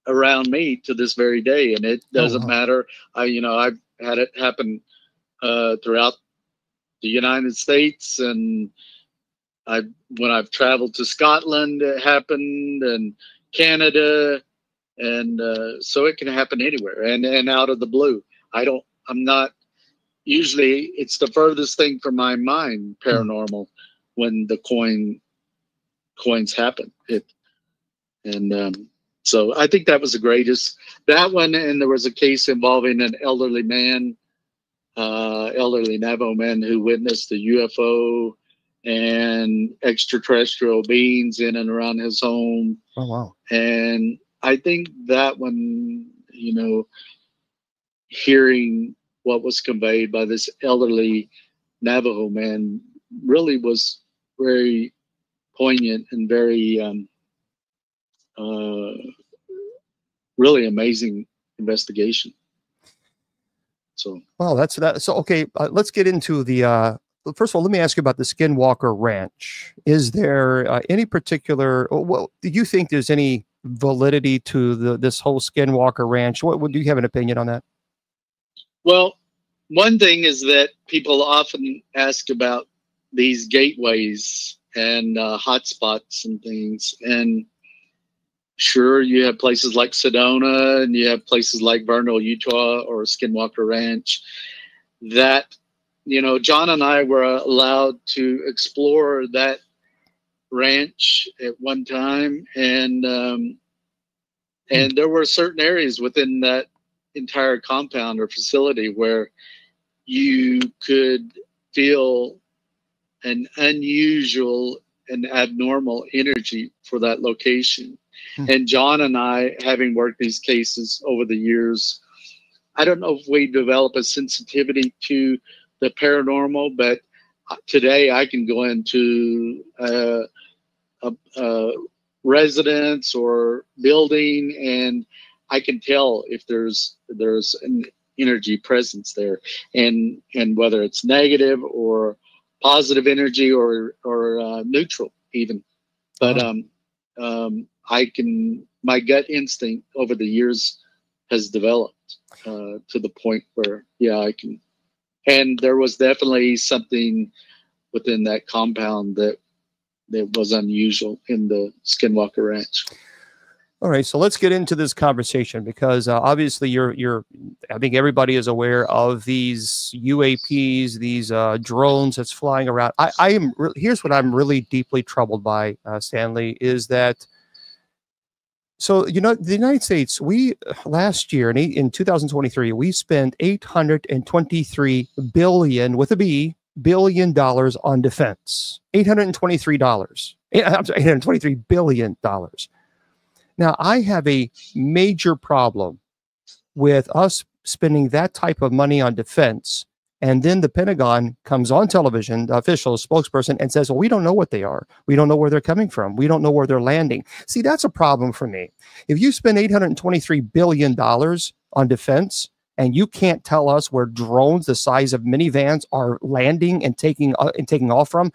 S2: around me to this very day, and it doesn't matter. You know, I've had it happen throughout the United States, and when I've traveled to Scotland, it happened, and Canada, and so it can happen anywhere, and out of the blue. I'm not usually. It's the furthest thing from my mind, paranormal, when the coins happen. So I think that was the greatest. That one, and there was a case involving an elderly man, elderly Navajo man, who witnessed a UFO and extraterrestrial beings in and around his home.
S1: Oh, wow.
S2: And I think that one, you know, hearing what was conveyed by this elderly Navajo man really was very poignant and very really amazing investigation. So,
S1: well, that's that. So, okay, let's get into the first of all, let me ask you about the Skinwalker Ranch. Is there any particular, well, do you think there's any validity to this whole Skinwalker Ranch? What do you have an opinion on that?
S2: Well, one thing is that people often ask about these gateways and hotspots and things. And sure, you have places like Sedona, and you have places like Vernal, Utah, or Skinwalker Ranch that, you know, John and I were allowed to explore that ranch at one time. And there were certain areas within that entire compound or facility where you could feel an unusual and abnormal energy for that location. And John and I, having worked these cases over the years, I don't know if we develop a sensitivity to the paranormal, but today I can go into a residence or building, and I can tell if there's an energy presence there, and whether it's negative or positive energy or neutral even. But my gut instinct over the years has developed to the point where, yeah, I can. And there was definitely something within that compound that was unusual in the Skinwalker Ranch.
S1: All right, so let's get into this conversation because obviously I think everybody is aware of these UAPs, these drones that's flying around. Here's what I'm really deeply troubled by, Stanley, is that, so, the United States, we last year in 2023, we spent $823 billion with a B $billion on defense. $823. I'm sorry, $823 billion. Now, I have a major problem with us spending that type of money on defense, and then the Pentagon comes on television, the official spokesperson, and says, well, we don't know what they are. We don't know where they're coming from. We don't know where they're landing. See, that's a problem for me. If you spend $823 billion on defense, and you can't tell us where drones the size of minivans are landing and taking off from,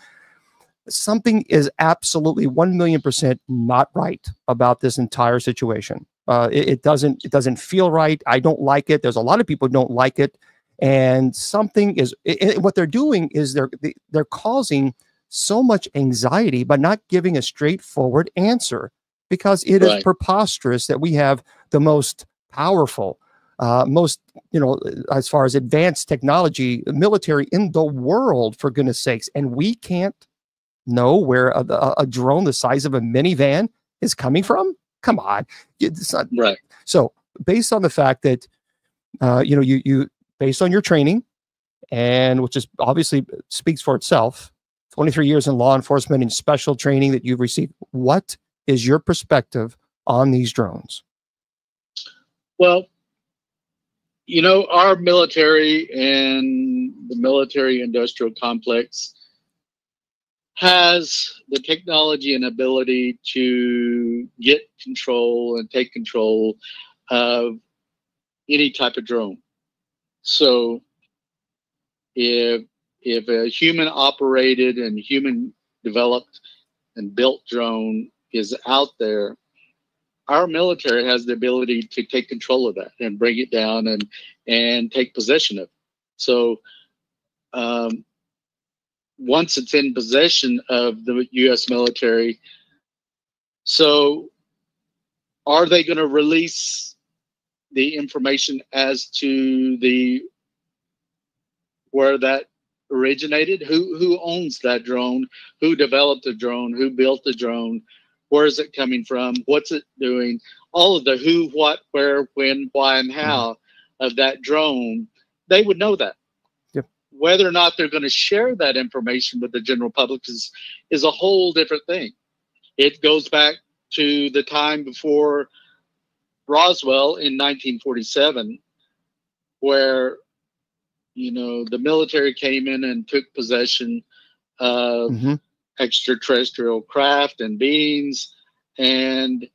S1: something is absolutely 1,000,000% not right about this entire situation. It doesn't feel right. I don't like it. There's a lot of people who don't like it, and something is what they're doing is they're causing so much anxiety by not giving a straightforward answer, because it is preposterous that we have the most powerful, most, as far as advanced technology, military in the world, for goodness sakes, and we can't know where a drone the size of a minivan is coming from. Come on. It's not,
S2: right.
S1: So based on the fact that, you based on your training, and which is obviously speaks for itself, 23 years in law enforcement and special training that you've received, what is your perspective on these drones?
S2: Well, our military and the military industrial complex has the technology and ability to get control and take control of any type of drone. So if a human operated and human developed and built drone is out there, our military has the ability to take control of that and bring it down and take possession of it. So once it's in possession of the U.S. military, so are they going to release the information as to where that originated? Who owns that drone? Who developed the drone? Who built the drone? Where is it coming from? What's it doing? All of the who, what, where, when, why, and how of that drone, they would know that. Whether or not they're going to share that information with the general public is a whole different thing. It goes back to the time before Roswell in 1947, where, the military came in and took possession of extraterrestrial craft and beings. And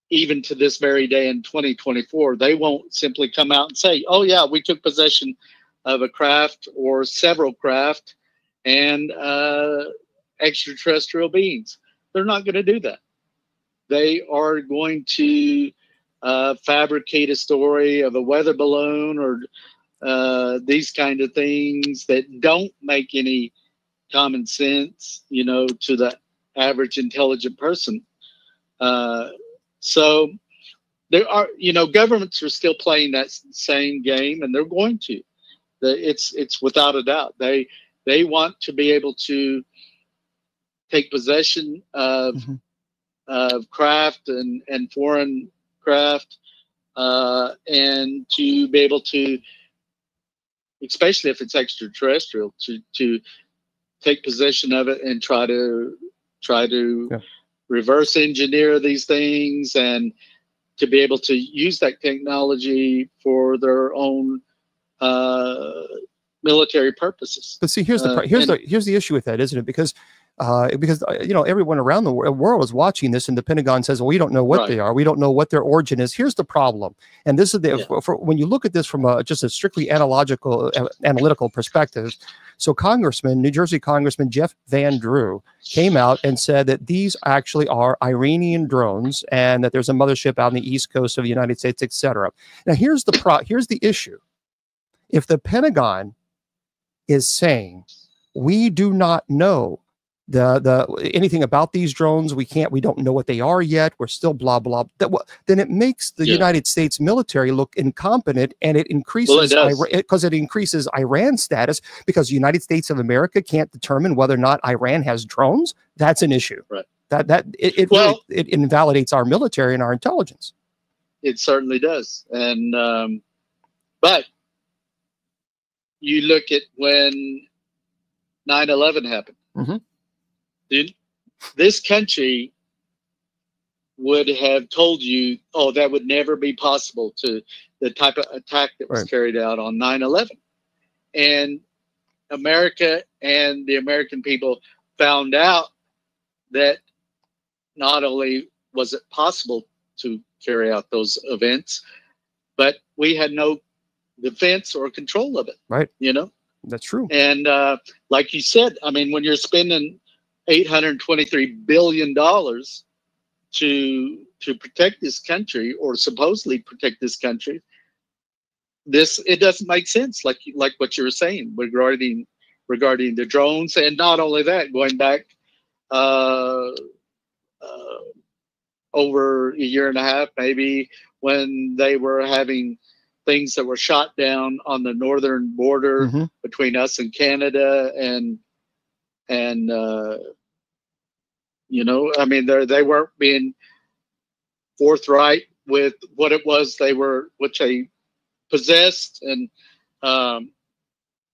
S2: even to this very day in 2024, they won't simply come out and say, oh yeah, we took possession of a craft or several craft and extraterrestrial beings. They're not going to do that. They are going to fabricate a story of a weather balloon or these kind of things that don't make any common sense, to the average intelligent person. So there are, governments are still playing that same game, and they're going to. It's without a doubt. They want to be able to take possession of craft and foreign craft, and to be able to, especially if it's extraterrestrial, to take possession of it and try to reverse engineer these things, and to be able to use that technology for their own military purposes.
S1: But see, here's the issue with that, isn't it? Because everyone around the world is watching this, and the Pentagon says, well, we don't know what they are. We don't know what their origin is. Here's the problem. And this is when you look at this from just a strictly analytical perspective. So New Jersey Congressman Jeff Van Drew came out and said that these actually are Iranian drones, and that there's a mothership out on the East Coast of the United States, etc. Now, here's the issue. If the Pentagon is saying, we do not know anything about these drones, we don't know what they are yet. We're still blah blah. Then it makes the United States military look incompetent, and it increases because it increases Iran's status, because the United States of America can't determine whether or not Iran has drones. That's an issue.
S2: Right.
S1: It invalidates our military and our intelligence.
S2: It certainly does. And but you look at when 9/11 happened.
S1: Mm-hmm.
S2: This country would have told you, oh, that would never be possible, to the type of attack that was carried out on 9/11. And America and the American people found out that not only was it possible to carry out those events, but we had no defense or control of it.
S1: Right.
S2: You know?
S1: That's true.
S2: And like you said, I mean, when you're spending $823 billion to protect this country, or supposedly protect this country, it doesn't make sense. Like what you were saying regarding the drones, and not only that, going back over a year and a half, maybe, when they were having things that were shot down on the northern border between us and Canada, and you know, I mean, they weren't being forthright with what it was which they possessed, and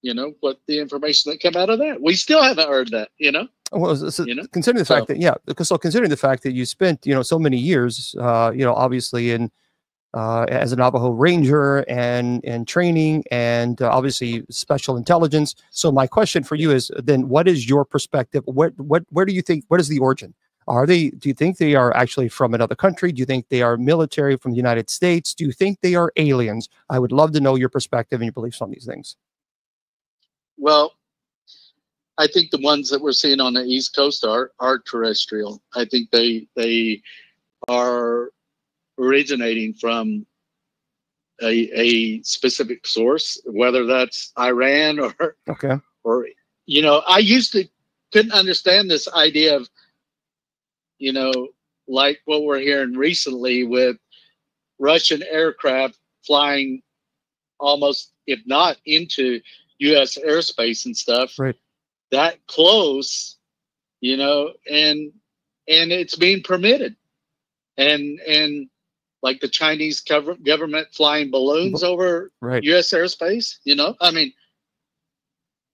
S2: you know, what the information that came out of that. We still haven't heard that, you know.
S1: Well, considering the fact that considering the fact that you spent, you know, so many years, you know, obviously in as a Navajo Ranger and training, and obviously special intelligence. So my question for you is then, what is your perspective? Where do you think, what is the origin? Do you think they are actually from another country? Do you think they are military from the United States? Do you think they are aliens? I would love to know your perspective and your beliefs on these things.
S2: Well, I think the ones that we're seeing on the East Coast are terrestrial. I think they are originating from a specific source, whether that's Iran or you know, I couldn't understand this idea of, you know, like what we're hearing recently with Russian aircraft flying almost, if not into U.S. airspace and stuff, that close, you know, and it's being permitted, and like the Chinese government flying balloons over U.S. airspace, you know, I mean,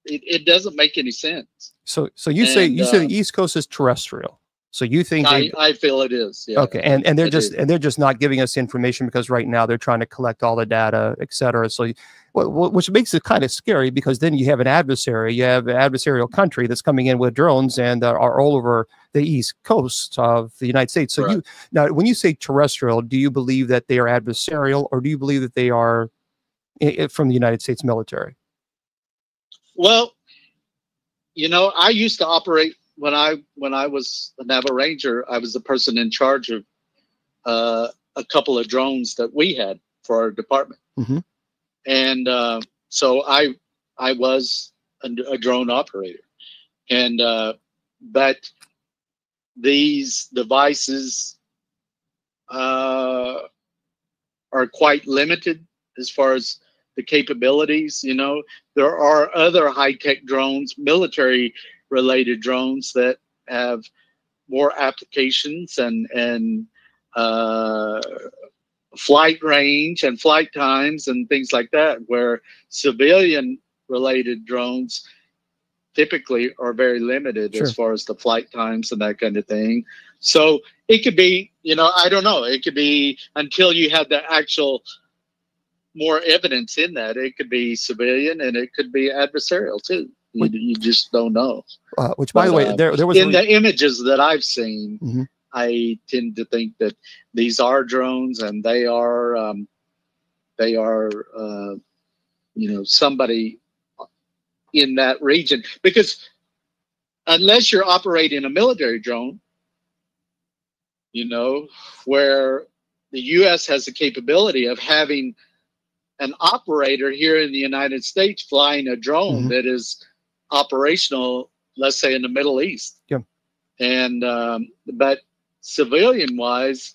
S2: it doesn't make any sense.
S1: So you say the East Coast is terrestrial. So you think
S2: I feel it is. Yeah.
S1: Okay, and they're just not giving us information because right now they're trying to collect all the data, et cetera. So, which makes it kind of scary, because then you have an adversarial country that's coming in with drones and are all over the East Coast of the United States. So now, when you say terrestrial, do you believe that they are adversarial, or do you believe that they are from the United States military?
S2: Well, you know, I used to operate. When I was a Navajo Ranger, I was the person in charge of a couple of drones that we had for our department, and so I was a drone operator, and but these devices are quite limited as far as the capabilities. You know, there are other high-tech drones, military related drones, that have more applications and flight range and flight times and things like that, where civilian related drones typically are very limited as far as the flight times and that kind of thing. So it could be, you know, I don't know, it could be, until you have the actual more evidence in that, it could be civilian and it could be adversarial too. You just don't know.
S1: Which, by the way, there was
S2: in the images that I've seen, I tend to think that these are drones, and they are, you know, somebody in that region. Because unless you're operating a military drone, you know, where the U.S. has the capability of having an operator here in the United States flying a drone that is operational, let's say in the Middle East.
S1: Yeah,
S2: And but civilian wise,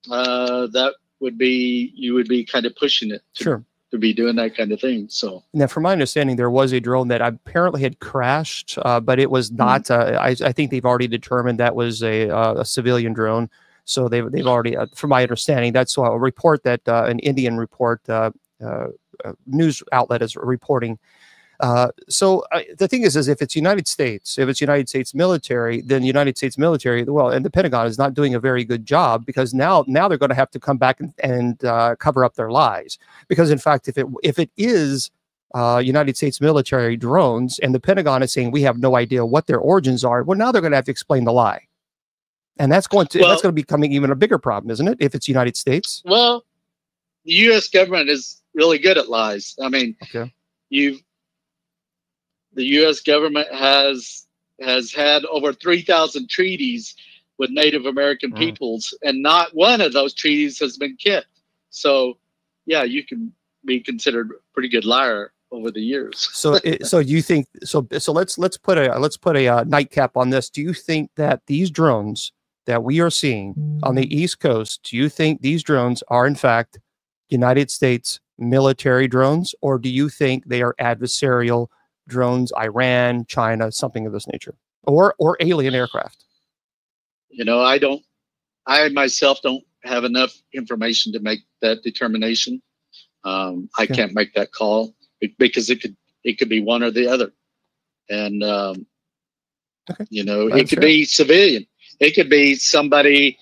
S2: that would be, you would be kind of pushing it to be doing that kind of thing. So
S1: now, from my understanding, there was a drone that apparently had crashed, but it was not. I think they've already determined that was a civilian drone. So they've already, from my understanding, that's a report that an Indian report news outlet is reporting. So the thing is if it's United States military, then the United States military, well, and the Pentagon is not doing a very good job, because now they're going to have to come back and cover up their lies. Because in fact, if it is United States military drones, and the Pentagon is saying we have no idea what their origins are, well, now they're going to have to explain the lie, and that's going to be becoming even a bigger problem, isn't it? If it's United States.
S2: Well, the U.S. government is really good at lies. I mean, the U.S. government has had over 3,000 treaties with Native American peoples, and not one of those treaties has been kept. So, yeah, you can be considered a pretty good liar over the years.
S1: So you think so? So let's put a nightcap on this. Do you think that these drones that we are seeing on the East Coast, do you think these drones are in fact United States military drones, or do you think they are adversarial drones, Iran, China, something of this nature, or alien aircraft?
S2: You know, I myself don't have enough information to make that determination. I can't make that call because it could be one or the other. And, you know, it could be civilian. It could be somebody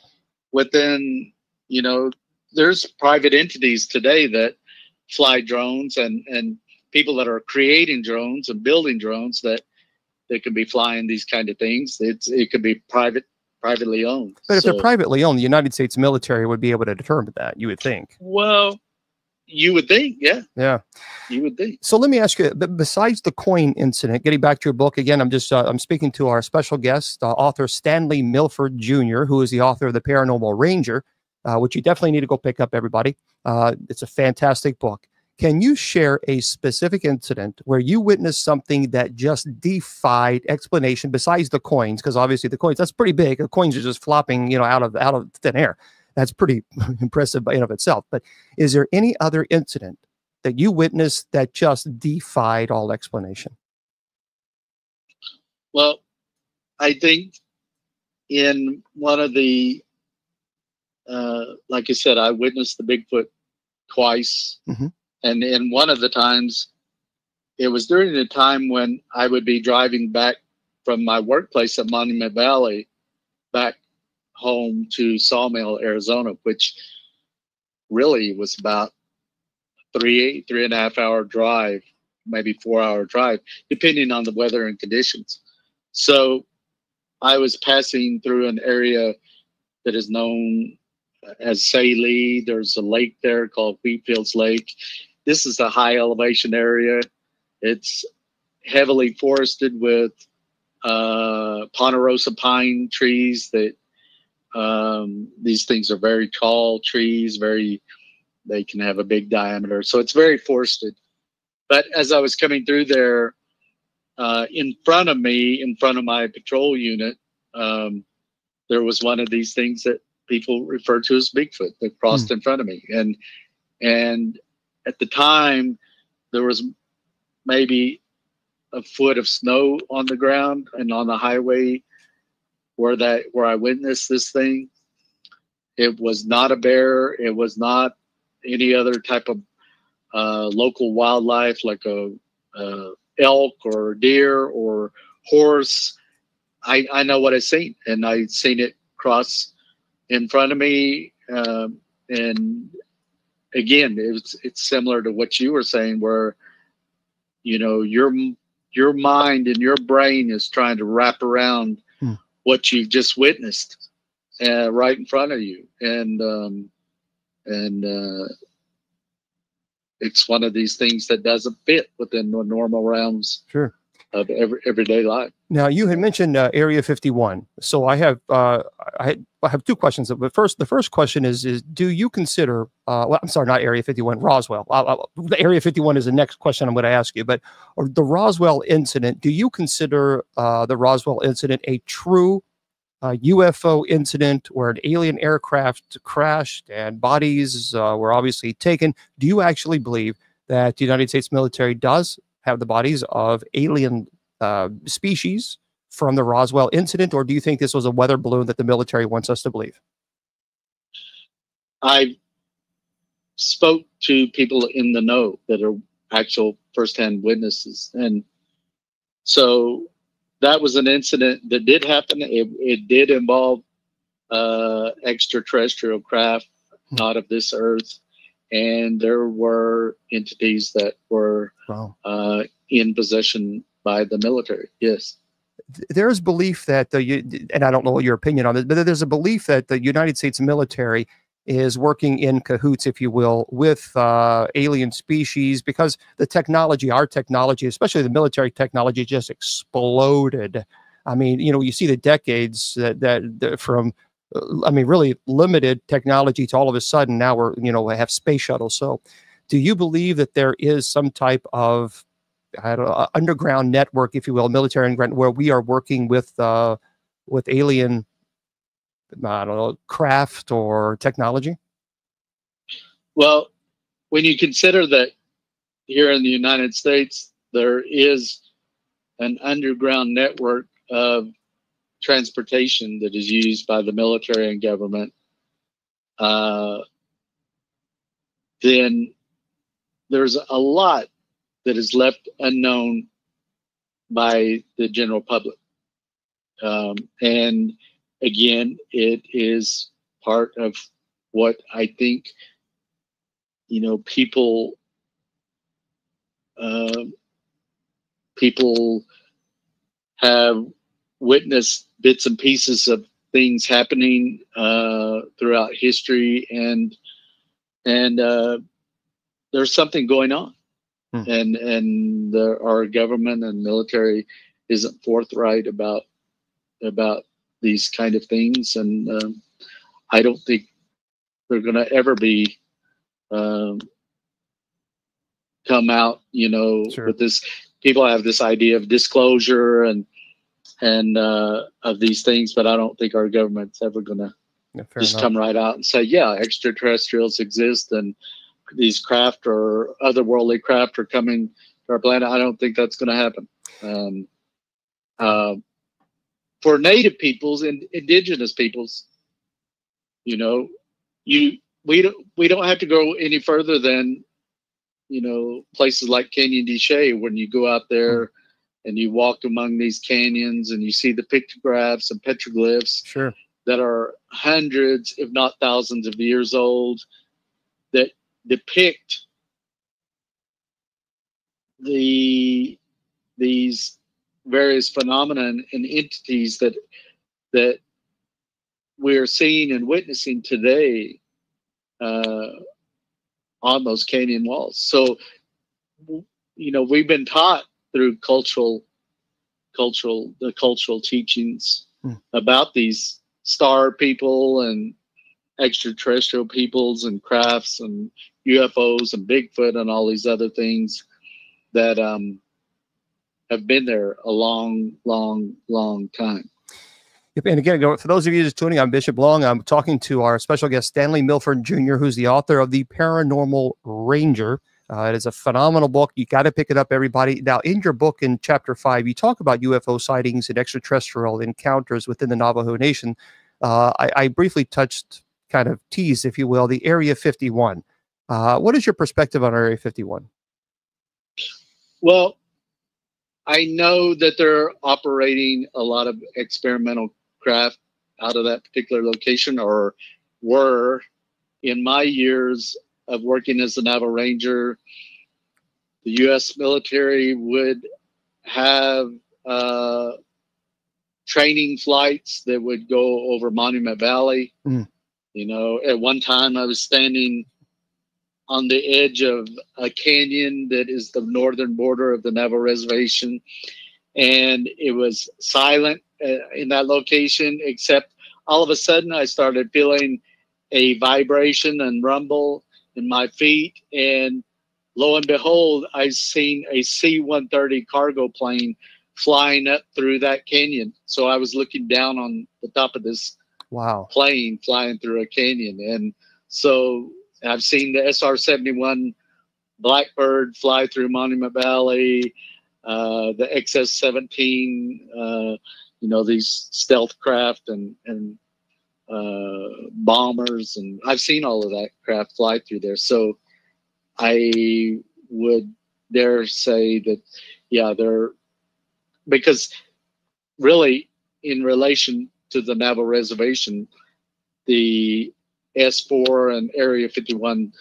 S2: within, you know, there's private entities today that fly drones, and people that are creating drones and building drones that could be flying these kind of things. It could be privately owned.
S1: But if they're privately owned, the United States military would be able to determine that, you would think.
S2: Well, you would think, yeah.
S1: Yeah.
S2: You would think.
S1: So let me ask you, besides the coin incident, getting back to your book again, I'm speaking to our special guest, author Stanley Milford Jr., who is the author of The Paranormal Ranger, which you definitely need to go pick up, everybody. It's a fantastic book. Can you share a specific incident where you witnessed something that just defied explanation, besides the coins? Because obviously the coins, that's pretty big. The coins are just flopping, you know, out of thin air. That's pretty impressive in and of itself. But is there any other incident that you witnessed that just defied all explanation?
S2: Well, I think in one of the, like I said, I witnessed the Bigfoot twice. And in one of the times, it was during the time when I would be driving back from my workplace at Monument Valley back home to Sawmill, Arizona, which really was about 3.5 hour drive, maybe 4 hour drive, depending on the weather and conditions. So I was passing through an area that is known as Salee. There's a lake there called Wheatfields Lake. This is a high elevation area. It's heavily forested with Ponderosa pine trees. That these things are very tall trees. They can have a big diameter. So it's very forested. But as I was coming through there, in front of me, in front of my patrol unit, there was one of these things that people refer to as Bigfoot that crossed in front of me. And at the time, there was maybe a foot of snow on the ground, and on the highway where I witnessed this thing, it was not a bear. It was not any other type of local wildlife like a elk or deer or horse. I know what I've seen, and I've seen it cross in front of me. And again, it's similar to what you were saying, where, you know, your mind and your brain is trying to wrap around what you've just witnessed right in front of you. And it's one of these things that doesn't fit within the normal realms of everyday life.
S1: Now, you had mentioned Area 51. So I have two questions. But the first question is do you consider, well, I'm sorry, not Area 51, Roswell. The Area 51 is the next question I'm going to ask you. But the Roswell incident, do you consider the Roswell incident a true UFO incident where an alien aircraft crashed and bodies were obviously taken. Do you actually believe that the United States military does have the bodies of alien species from the Roswell incident, or do you think this was a weather balloon that the military wants us to believe?
S2: I spoke to people in the know that are actual firsthand witnesses, and so that was an incident that did happen. It did involve extraterrestrial craft, not of this earth, and there were entities that were in possession by the military. Yes.
S1: There's belief that and I don't know what your opinion on this, but there's a belief that the United States military is working in cahoots, if you will, with alien species, because the technology, our technology, especially the military technology, just exploded. I mean, you know, you see the decades that from, I mean, really limited technology to all of a sudden now we're, you know, have space shuttles. So do you believe that there is some type of, I don't know, underground network, if you will, military underground, where we are working with alien, I don't know, craft or technology?
S2: Well, when you consider that here in the United States, there is an underground network of transportation that is used by the military and government, then there's a lot that is left unknown by the general public. And again, it is part of what I think, you know, people have witnessed bits and pieces of things happening throughout history, and there's something going on. And our government and military isn't forthright about these kind of things, and I don't think they're going to ever be come out, you know, with this. People have this idea of disclosure and of these things, but I don't think our government's ever going to just come right out and say, yeah, extraterrestrials exist and these craft or otherworldly craft are coming to our planet. I don't think that's going to happen. For native peoples and indigenous peoples, you know, we don't have to go any further than, you know, places like Canyon de Chelly. When you go out there and you walk among these canyons and you see the pictographs and petroglyphs that are hundreds, if not thousands of years old, that depict these various phenomena and entities that we're seeing and witnessing today on those canyon walls. So, you know, we've been taught through cultural teachings about these star people and extraterrestrial peoples and crafts and UFOs and Bigfoot and all these other things that have been there a long time.
S1: Yep. And again, for those of you just tuning, I'm Bishop Long. I'm talking to our special guest, Stanley Milford Jr., who's the author of The Paranormal Ranger. It is a phenomenal book. You got to pick it up, everybody. Now, in your book, in chapter 5, you talk about UFO sightings and extraterrestrial encounters within the Navajo Nation. I briefly kind of teased, if you will, the Area 51. What is your perspective on Area 51?
S2: Well, I know that they're operating a lot of experimental craft out of that particular location, or were. In my years of working as a Navajo Ranger, the U.S. military would have training flights that would go over Monument Valley. You know, at one time I was standing on the edge of a canyon that is the northern border of the Navajo reservation, and it was silent in that location, except all of a sudden I started feeling a vibration and rumble in my feet, and lo and behold, I seen a C-130 cargo plane flying up through that canyon. So I was looking down on the top of this plane flying through a canyon. And so I've seen the SR-71 Blackbird fly through Monument Valley, the XS-17, you know, these stealth craft and bombers, and I've seen all of that craft fly through there. So I would dare say that, yeah, because really in relation to the Navajo Reservation, the S4 and Area 51,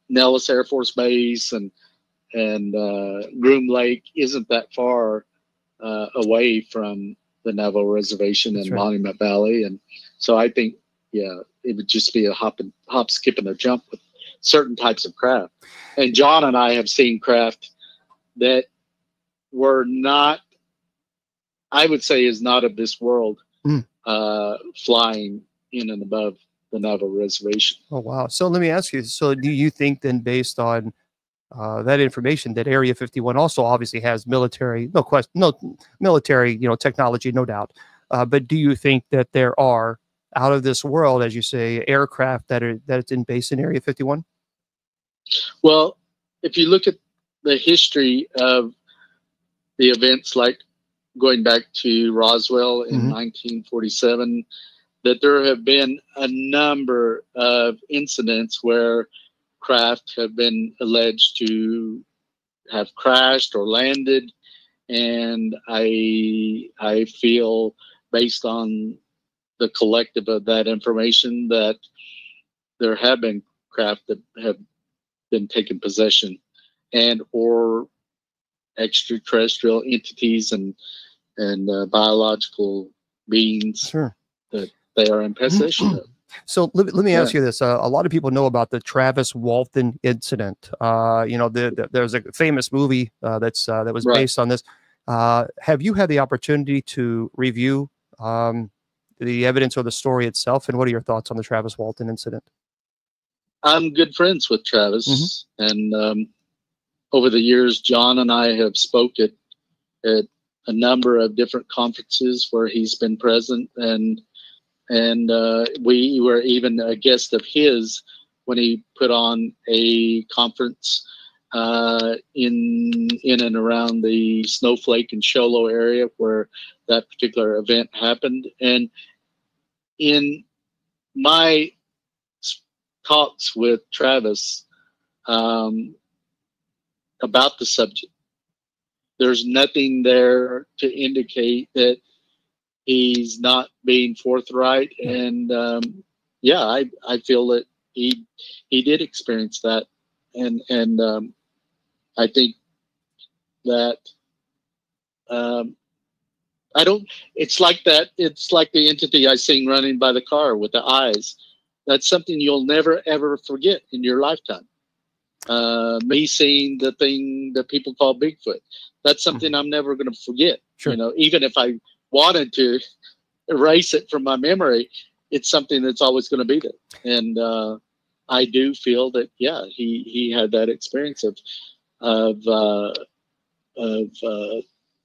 S2: Nellis Air Force Base and Groom Lake isn't that far away from the Navajo Reservation and Monument Valley. And so I think, yeah, it would just be a hop, skip, and a jump with certain types of craft. And John and I have seen craft that were not, I would say, is not of this world, flying in and above the Navajo Reservation.
S1: Oh, wow. So let me ask you, so do you think then, based on that information, that Area 51 also obviously has military, no military, you know, technology, no doubt. But do you think that there are out of this world, as you say, aircraft that's in base in Area 51?
S2: Well, if you look at the history of the events, like going back to Roswell in 1947, that there have been a number of incidents where craft have been alleged to have crashed or landed, and I feel, based on the collective of that information, that there have been craft that have been taken possession, and or extraterrestrial entities and biological beings that they are in possession of.
S1: So let me ask you this. A lot of people know about the Travis Walton incident. You know, there's a famous movie that was based on this. Have you had the opportunity to review the evidence or the story itself? And what are your thoughts on the Travis Walton incident?
S2: I'm good friends with Travis. And over the years, John and I have spoke at a number of different conferences where he's been present, and we were even a guest of his when he put on a conference in and around the Snowflake and Show Low area where that particular event happened. And in my talks with Travis about the subject, there's nothing there to indicate that he's not being forthright. And yeah, I feel that he did experience that, and I think that I don't. It's like that. It's like the entity I seen running by the car with the eyes. That's something you'll never ever forget in your lifetime. Me seeing the thing that people call Bigfoot. That's something I'm never going to forget. You know, even if I wanted to erase it from my memory, it's something that's always going to be there. And I do feel that, yeah, he had that experience of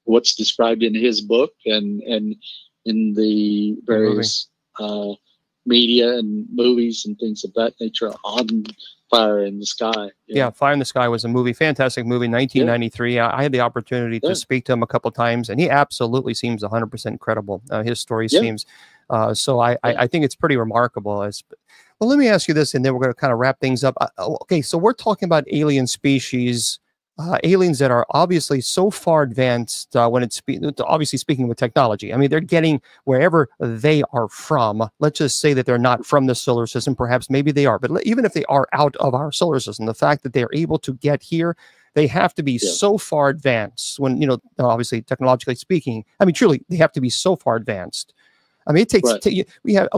S2: what's described in his book and in the various media and movies and things of that nature on Fire in the Sky.
S1: Yeah, Fire in the Sky was a movie, fantastic movie, 1993. I had the opportunity to speak to him a couple of times, and he absolutely seems 100% credible. His story seems, so I think it's pretty remarkable. Well, let me ask you this, and then we're going to kind of wrap things up. Okay, so we're talking about alien species, aliens that are obviously so far advanced when it's obviously speaking with technology. I mean, they're getting wherever they are from. Let's just say that they're not from the solar system. Perhaps maybe they are. But even if they are out of our solar system, the fact that they're able to get here, they have to be so far advanced when, you know, obviously technologically speaking, I mean, truly, they have to be so far advanced. I mean, it takes, we have,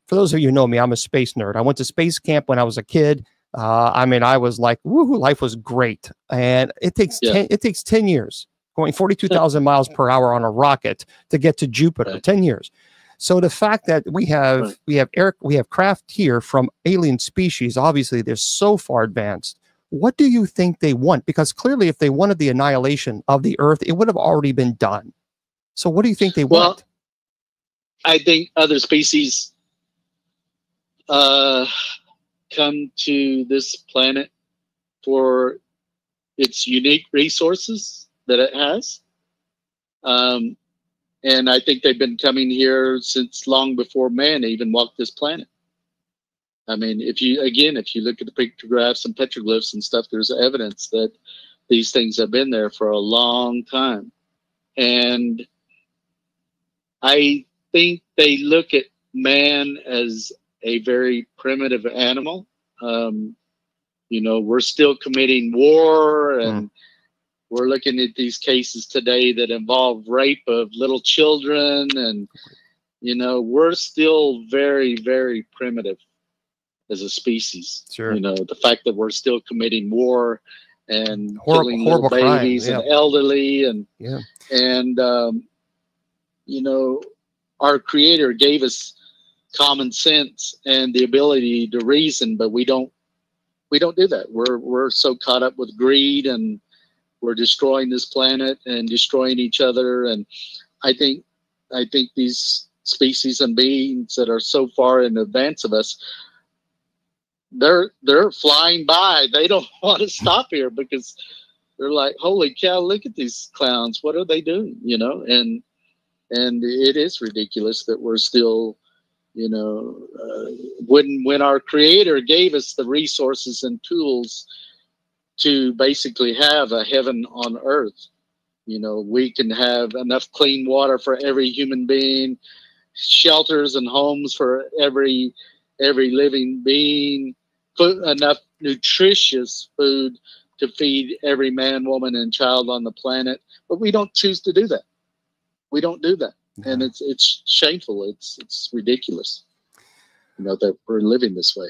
S1: for those of you who know me, I'm a space nerd. I went to space camp when I was a kid. I mean, I was like, woohoo, life was great. And it takes 10 years, going 42,000 miles per hour on a rocket to get to Jupiter, 10 years. So the fact that we have craft here from alien species, obviously they're so far advanced. What do you think they want? Because clearly, if they wanted the annihilation of the Earth, it would have already been done. So what do you think they want?
S2: I think other species come to this planet for its unique resources that it has. And I think they've been coming here since long before man even walked this planet. I mean, if you look at the pictographs and petroglyphs and stuff, there's evidence that these things have been there for a long time. And I think they look at man as a very primitive animal. You know, we're still committing war, and we're looking at these cases today that involve rape of little children. And, you know, we're still very, very primitive as a species.
S1: Sure.
S2: You know, the fact that we're still committing war and killing
S1: horrible
S2: little babies
S1: crime,
S2: and elderly, and you know, our Creator gave us common sense and the ability to reason, but we don't do that. We're so caught up with greed, and we're destroying this planet and destroying each other. And I think these species and beings that are so far in advance of us, they're flying by. They don't want to stop here because they're like, holy cow, look at these clowns. What are they doing? You know, and it is ridiculous that we're still, you know, when our Creator gave us the resources and tools to basically have a heaven on earth. You know, we can have enough clean water for every human being, shelters and homes for every living being, enough nutritious food to feed every man, woman, and child on the planet. But we don't choose to do that. We don't do that. Yeah. And it's shameful. It's ridiculous, you know, that we're living this way.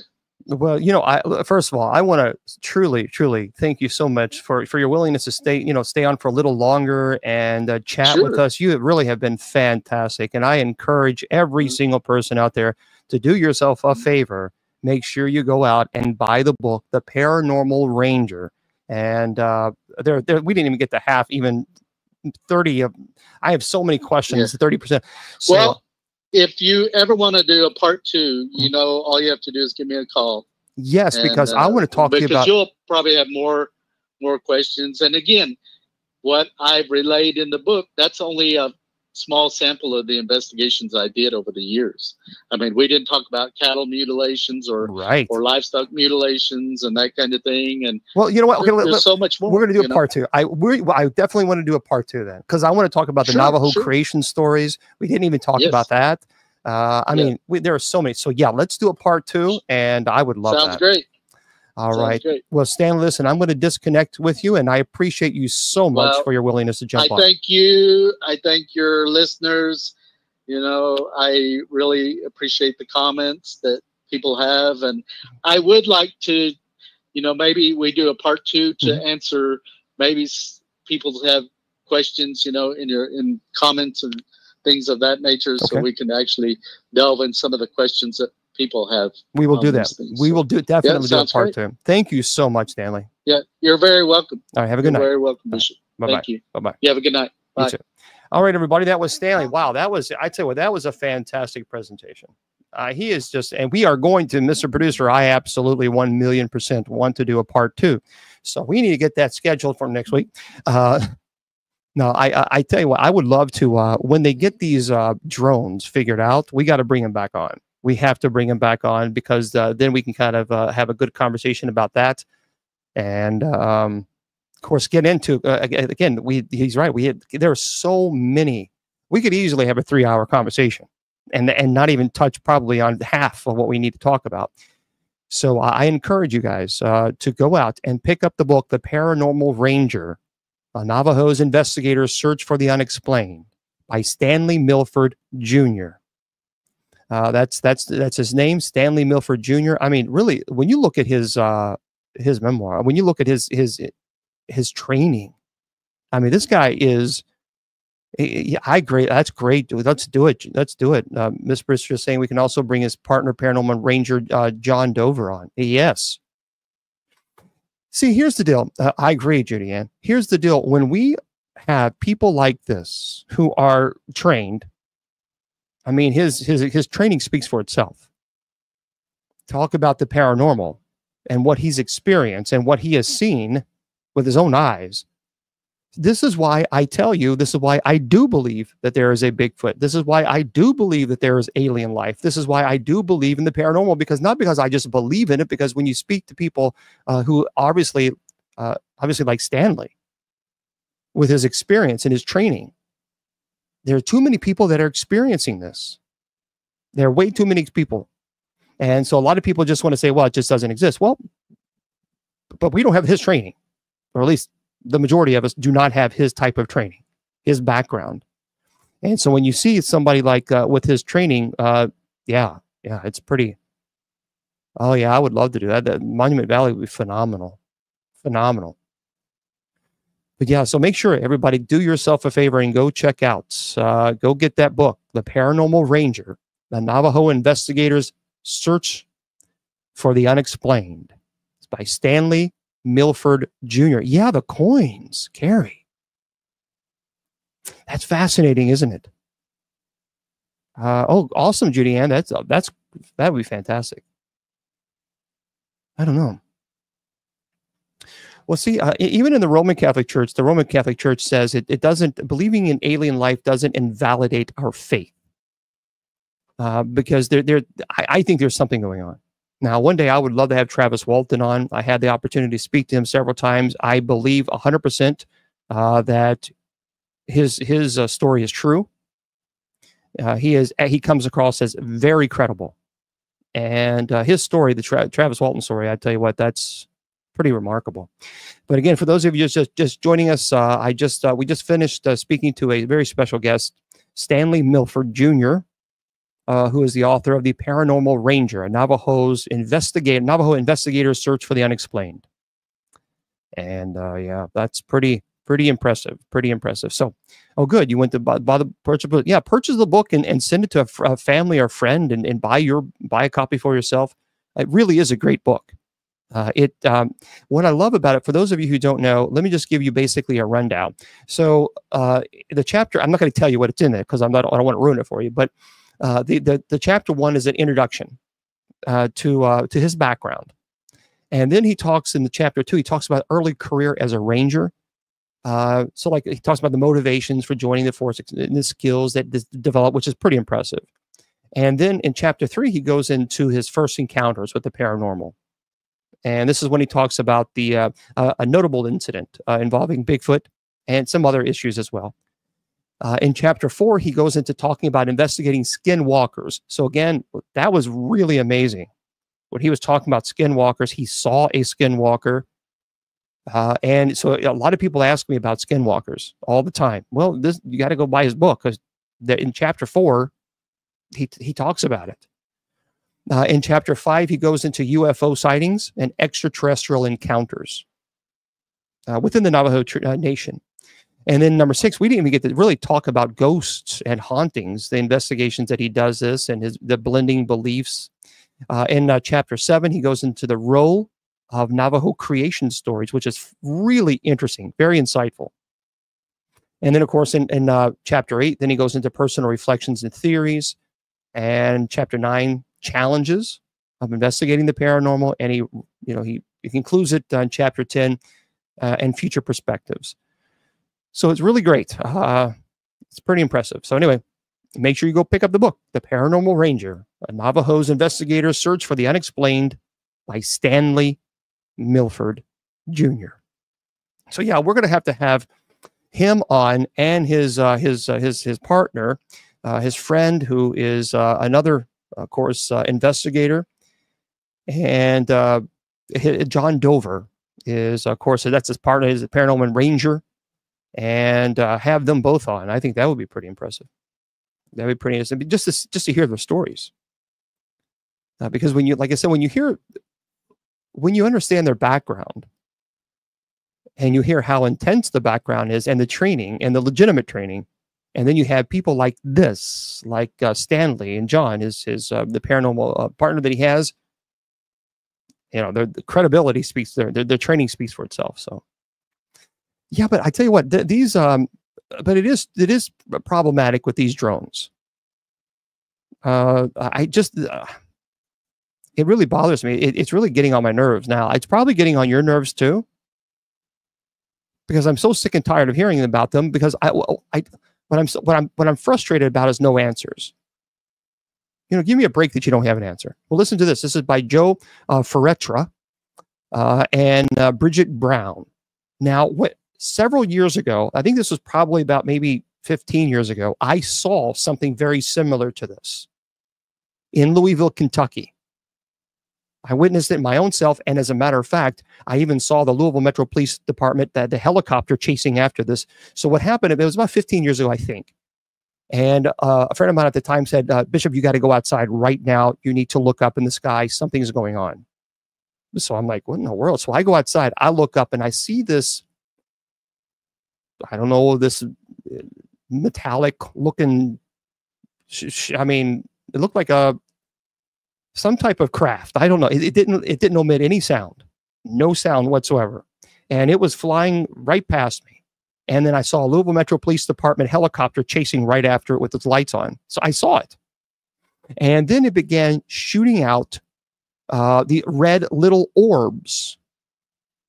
S1: Well, you know, first of all, I want to truly thank you so much for your willingness to stay on for a little longer and chat with us. You really have been fantastic, and I encourage every single person out there to do yourself a favor. Make sure you go out and buy the book, The Paranormal Ranger. And we didn't even get to half, even 30 of. I have so many questions. 30%. So,
S2: well, if you ever want to do a part 2, you know, all you have to do is give me a call.
S1: Yes, because I want to talk to you about.
S2: Because you'll probably have more questions. And again, what I've relayed in the book, that's only a small sample of the investigations I did over the years. I mean, we didn't talk about cattle mutilations or livestock mutilations and that kind of thing. And
S1: well, you know what? Okay,
S2: there's so much more.
S1: We're going to do a part 2. I definitely want to do a part 2 then, because I want to talk about the Navajo creation stories. We didn't even talk about that. I mean, there are so many. So yeah, let's do a part 2, and I would love that.
S2: Sounds great.
S1: All right. Well, Stanley, listen, I'm going to disconnect with you, and I appreciate you so much for your willingness to jump on.
S2: Thank you. I thank your listeners. You know, I really appreciate the comments that people have, and I would like to, you know, maybe we do a part 2 to answer. Maybe people have questions, you know, in comments and things of that nature, so we can actually delve in some of the questions that people have.
S1: We will do that. We will definitely do a part 2. Thank you so much, Stanley.
S2: Yeah, you're very welcome.
S1: All right, have a good night.
S2: Very welcome, Bishop. Thank you.
S1: Bye-bye.
S2: You have a good night. Bye.
S1: All right, everybody, that was Stanley. Wow, I tell you what, that was a fantastic presentation. He is just, and we are going to, Mr. Producer, I absolutely 1,000,000% want to do a part 2. So we need to get that scheduled for next week. No, I tell you what, I would love to, when they get these drones figured out, we got to bring them back on. We have to bring them back on, because then we can kind of have a good conversation about that. And, of course, get into, again, he's right. There are so many. We could easily have a 3-hour conversation and not even touch probably on half of what we need to talk about. So I encourage you guys to go out and pick up the book, The Paranormal Ranger, Navajo's Investigators Search for the Unexplained, by Stanley Milford Jr. That's his name, Stanley Milford Jr. I mean, really, when you look at his memoir, when you look at his training, I mean, this guy is. That's great. Let's do it. Let's do it. Miss Brister is saying we can also bring his partner, Paranormal Ranger John Dover, on. Yes. See, here's the deal. I agree, Judy Ann. Here's the deal. When we have people like this who are trained, I mean, his training speaks for itself. Talk about the paranormal and what he's experienced and what he has seen with his own eyes. This is why I tell you, this is why I do believe that there is a Bigfoot. This is why I do believe that there is alien life. This is why I do believe in the paranormal, because not because I just believe in it, because when you speak to people who obviously like Stanley, with his experience and his training, there are too many people that are experiencing this. There are way too many people. And so a lot of people just want to say, well, it just doesn't exist. Well, but we don't have his training, or at least the majority of us do not have his type of training, his background. And so when you see somebody like with his training, yeah, it's pretty. Oh yeah, I would love to do that. The Monument Valley would be phenomenal, phenomenal. But yeah, so make sure everybody do yourself a favor and go check out, go get that book, The Paranormal Ranger, the Navajo Investigators Search for the Unexplained. It's by Stanley Milford Jr. Yeah, the coins, Carrie. That's fascinating, isn't it? Oh, awesome, Judy Ann. That would be fantastic. I don't know. Well, see, even in the Roman Catholic Church says it doesn't, believing in alien life doesn't invalidate our faith. Because I think there's something going on. Now, one day I would love to have Travis Walton on. I had the opportunity to speak to him several times. I believe 100% that his story is true. He comes across as very credible, and his story, the Travis Walton story, I tell you what, that's pretty remarkable. But again, for those of you just joining us, we just finished speaking to a very special guest, Stanley Milford Jr., who is the author of The Paranormal Ranger, a Navajo investigator's search for the unexplained. And yeah, that's pretty impressive. Pretty impressive. So, oh, good. You went to purchase the book and send it to a family or friend and buy a copy for yourself. It really is a great book. What I love about it, for those of you who don't know, let me just give you basically a rundown. So the chapter, I'm not going to tell you what it's in there because I don't want to ruin it for you, but the chapter 1 is an introduction to his background. And then he talks in the chapter 2, he talks about early career as a ranger. So like he talks about the motivations for joining the force and the skills that develop, which is pretty impressive. And then in chapter 3, he goes into his first encounters with the paranormal. And this is when he talks about a notable incident involving Bigfoot and some other issues as well. In chapter 4, he goes into talking about investigating skinwalkers. So again, that was really amazing. When he was talking about skinwalkers, he saw a skinwalker. And so a lot of people ask me about skinwalkers all the time. Well, you got to go buy his book because in chapter 4, he talks about it. In chapter 5, he goes into UFO sightings and extraterrestrial encounters within the Navajo Nation. And then number 6, we didn't even get to really talk about ghosts and hauntings, the investigations that he does this and the blending beliefs. In chapter 7, he goes into the role of Navajo creation stories, which is really interesting, very insightful. And then, of course, in chapter 8, then he goes into personal reflections and theories. And chapter 9, challenges of investigating the paranormal. And he concludes it on chapter 10, and future perspectives. So it's really great. It's pretty impressive. So anyway, make sure you go pick up the book, The Paranormal Ranger, a Navajo's Investigator's Search for the Unexplained by Stanley Milford Jr. So yeah, we're going to have him on, and his partner, his friend, who is another, of course, investigator, and John Dover is, of course, that's his partner, is a paranormal ranger, and have them both on. I think that would be pretty impressive. That would be pretty interesting, just to hear their stories. Because when you, like I said, when you understand their background, and you hear how intense the background is, and the training, and the legitimate training, and then you have people like this, like Stanley and John, the paranormal partner that he has, you know, the credibility speaks, their training speaks for itself. So, yeah, but I tell you what, these, but it is problematic with these drones. I just, it really bothers me. It's really getting on my nerves now. It's probably getting on your nerves too, because I'm so sick and tired of hearing about them. Because what I'm frustrated about is no answers. You know, give me a break that you don't have an answer. Well, listen to this. This is by Joe Ferretra and Bridget Brown. Now, several years ago, I think this was probably about maybe 15 years ago, I saw something very similar to this in Louisville, Kentucky. I witnessed it my own self, and as a matter of fact, I even saw the Louisville Metro Police Department, the helicopter chasing after this. So what happened, it was about 15 years ago, I think. And a friend of mine at the time said, Bishop, you got to go outside right now. You need to look up in the sky. Something's going on. So I'm like, what in the world? So I go outside. I look up and I see this, I don't know, this metallic looking, I mean, it looked like some type of craft. I don't know. It didn't emit any sound, no sound whatsoever. And it was flying right past me. And then I saw a Louisville Metro Police Department helicopter chasing right after it with its lights on. So I saw it. And then it began shooting out the red little orbs,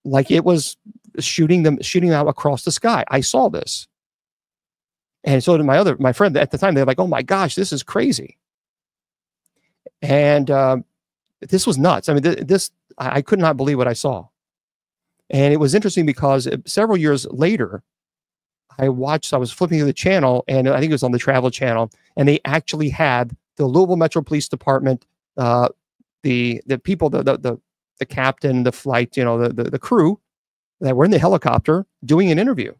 S1: like it was shooting out across the sky. I saw this. And so did my friend at the time. They're like, oh my gosh, this is crazy. And this was nuts. I mean, I could not believe what I saw. And it was interesting because several years later, I was flipping through the channel, and I think it was on the Travel Channel, and they actually had the Louisville Metro Police Department, the people, the captain, the flight, you know, the crew that were in the helicopter doing an interview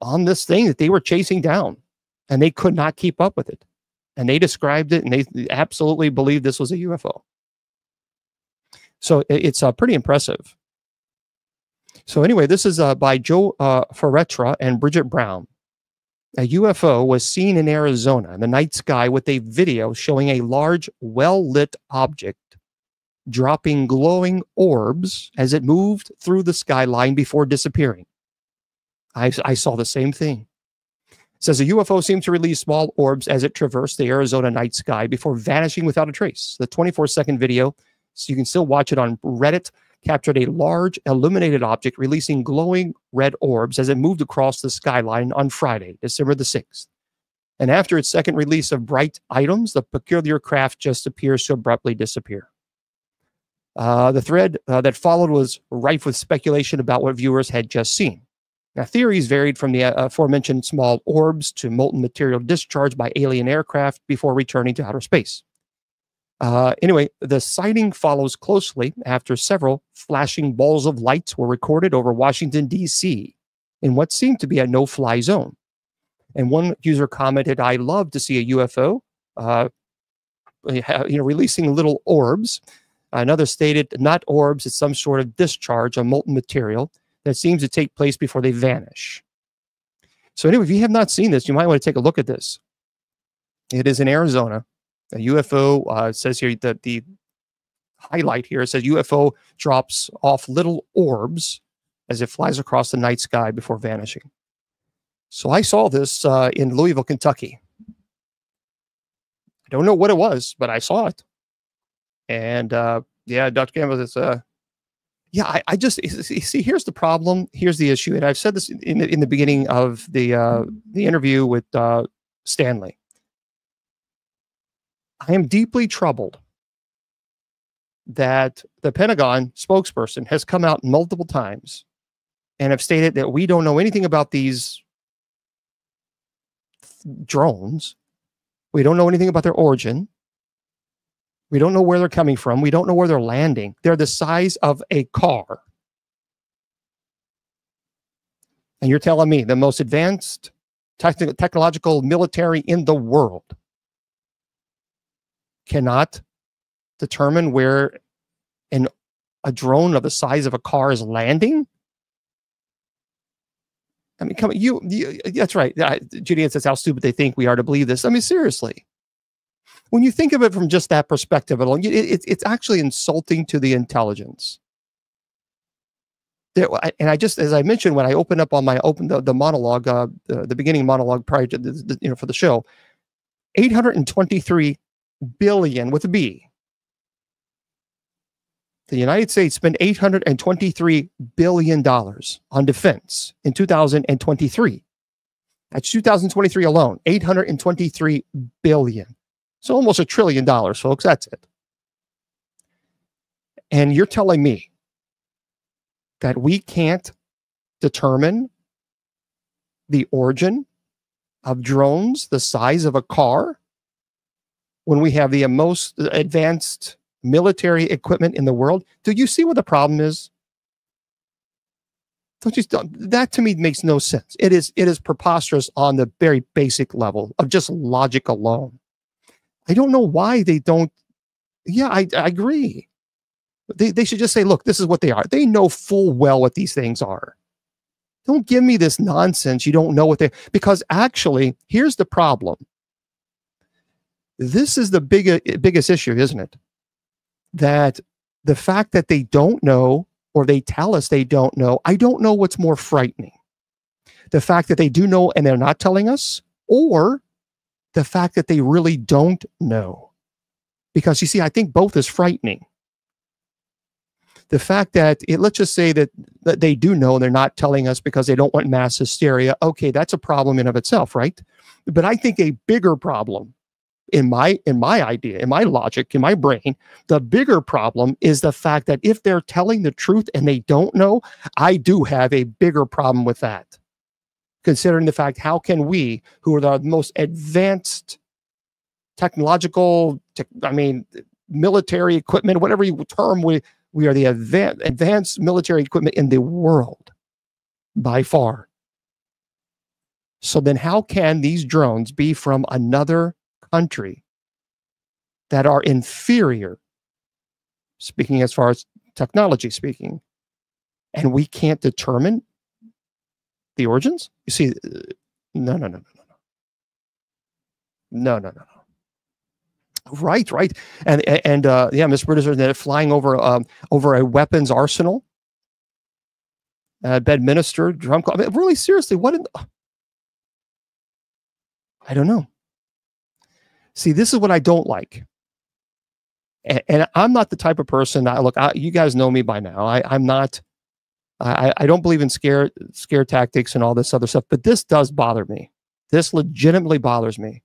S1: on this thing that they were chasing down, and they could not keep up with it. And they described it, and they absolutely believed this was a UFO. So it's pretty impressive. So anyway, this is by Joe Ferretra and Bridget Brown. A UFO was seen in Arizona in the night sky with a video showing a large, well-lit object dropping glowing orbs as it moved through the skyline before disappearing. I saw the same thing. It says a UFO seemed to release small orbs as it traversed the Arizona night sky before vanishing without a trace. The 24-second video, so you can still watch it on Reddit, captured a large illuminated object releasing glowing red orbs as it moved across the skyline on Friday, December the 6th. And after its second release of bright items, the peculiar craft just appears to abruptly disappear. The thread that followed was rife with speculation about what viewers had just seen. Now, theories varied from the aforementioned small orbs to molten material discharged by alien aircraft before returning to outer space. Anyway, the sighting follows closely after several flashing balls of lights were recorded over Washington, D.C. in what seemed to be a no-fly zone. And one user commented, "I love to see a UFO, releasing little orbs." Another stated, "Not orbs, it's some sort of discharge of molten material that seems to take place before they vanish." So anyway, if you have not seen this, you might want to take a look at this. It is in Arizona. A UFO says here that the highlight here says UFO drops off little orbs as it flies across the night sky before vanishing. So I saw this in Louisville, Kentucky. I don't know what it was, but I saw it. And yeah, Dr. Campbell, it's yeah, I just see. Here's the problem. Here's the issue, and I've said this in the beginning of the interview with Stanley. I am deeply troubled that the Pentagon spokesperson has come out multiple times and have stated that we don't know anything about these drones. We don't know anything about their origin. We don't know where they're coming from. We don't know where they're landing. They're the size of a car. And you're telling me the most advanced technological military in the world cannot determine where a drone of the size of a car is landing? I mean, come on, that's right. Judy says how stupid they think we are to believe this. I mean, seriously. When you think of it from just that perspective alone, it's actually insulting to the intelligence. And I just, as I mentioned, when I opened up on my the monologue, the beginning monologue prior to for the show, 823 billion with a B. The United States spent $823 billion on defense in 2023. That's 2023 alone, 823 billion. So almost $1 trillion, folks. That's it. And you're telling me that we can't determine the origin of drones the size of a car when we have the most advanced military equipment in the world? Do you see what the problem is? That to me makes no sense. It is preposterous on the very basic level of just logic alone. I don't know why they don't. Yeah, I agree. They should just say, look, this is what they are. They know full well what these things are. Don't give me this nonsense. You don't know what they, because actually, here's the problem. This is the biggest issue, isn't it? That the fact that they don't know, or they tell us they don't know, I don't know what's more frightening. The fact that they do know and they're not telling us, or the fact that they really don't know. Because you see, I think both is frightening. The fact that, let's just say that they do know and they're not telling us because they don't want mass hysteria. Okay, that's a problem in of itself, right? But I think a bigger problem in my idea, in my logic, in my brain, the bigger problem is the fact that if they're telling the truth and they don't know, I do have a bigger problem with that. Considering the fact, how can we, who are the most advanced technological, military equipment, whatever you term, we are the advanced military equipment in the world by far. So then how can these drones be from another country that are inferior, speaking as far as technology speaking, and we can't determine the origins? You see, no. Right. And yeah, Miss British, they're flying over a weapons arsenal. Bedminster, drum call. I mean, really, seriously, I don't know. See, this is what I don't like. And I'm not the type of person, you guys know me by now. I'm not, I don't believe in scare tactics and all this other stuff, but this does bother me. This legitimately bothers me.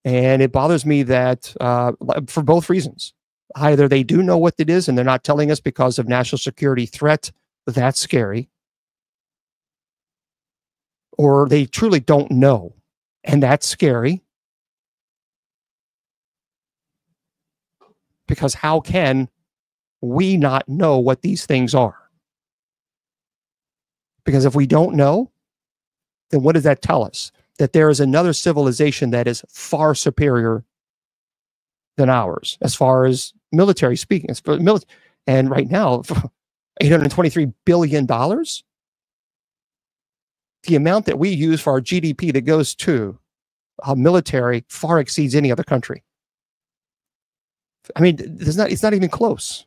S1: And it bothers me that, for both reasons. Either they do know what it is and they're not telling us because of national security threat, that's scary. Or they truly don't know, and that's scary. Because how can we not know what these things are? Because if we don't know, then what does that tell us? That there is another civilization that is far superior than ours, as far as military speaking. And right now, $823 billion, the amount that we use for our GDP that goes to our military far exceeds any other country. I mean, it's not even close.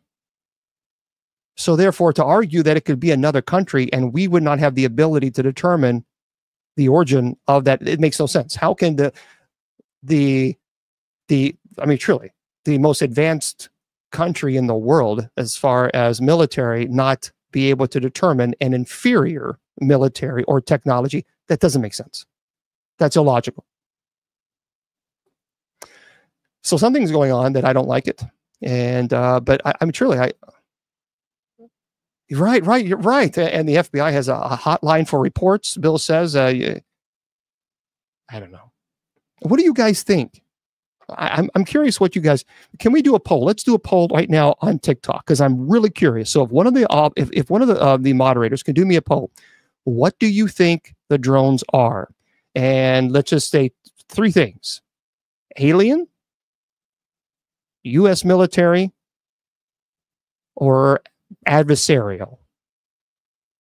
S1: So therefore, to argue that it could be another country and we would not have the ability to determine the origin of that, it makes no sense. How can truly, the most advanced country in the world as far as military not be able to determine an inferior military or technology? That doesn't make sense. That's illogical. So something's going on that I don't like it. And, but right, you're right. And the FBI has a hotline for reports. Bill says, I don't know. What do you guys think? I'm curious what you guys, can we do a poll? Let's do a poll right now on TikTok, because I'm really curious. So if one of the moderators can do me a poll, what do you think the drones are? And let's just say 3 things: alien, U.S. military, or adversarial,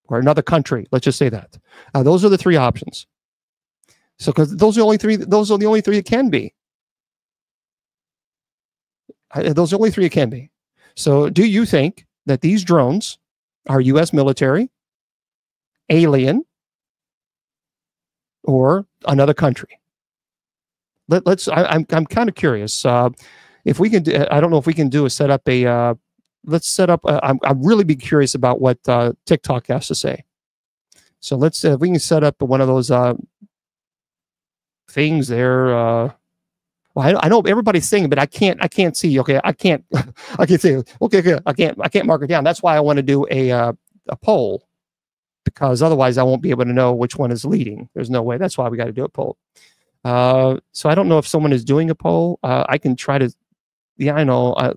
S1: or another country. Let's just say that. Those are the 3 options. So, because those are the only 3 that can be. Those are only three it can be. So do you think that these drones are U.S. military, alien, or another country? I'm kind of curious. If we can do, I don't know if we can do a set up a, let's set up, I'm really be curious about what TikTok has to say. So let's, if we can set up one of those things there. Well, I know everybody's saying, but I can't see. Okay, I can't see. Okay, I can't mark it down. That's why I want to do a poll, because otherwise I won't be able to know which one is leading. There's no way. That's why we got to do a poll. So I don't know if someone is doing a poll. I can try to, yeah, I know.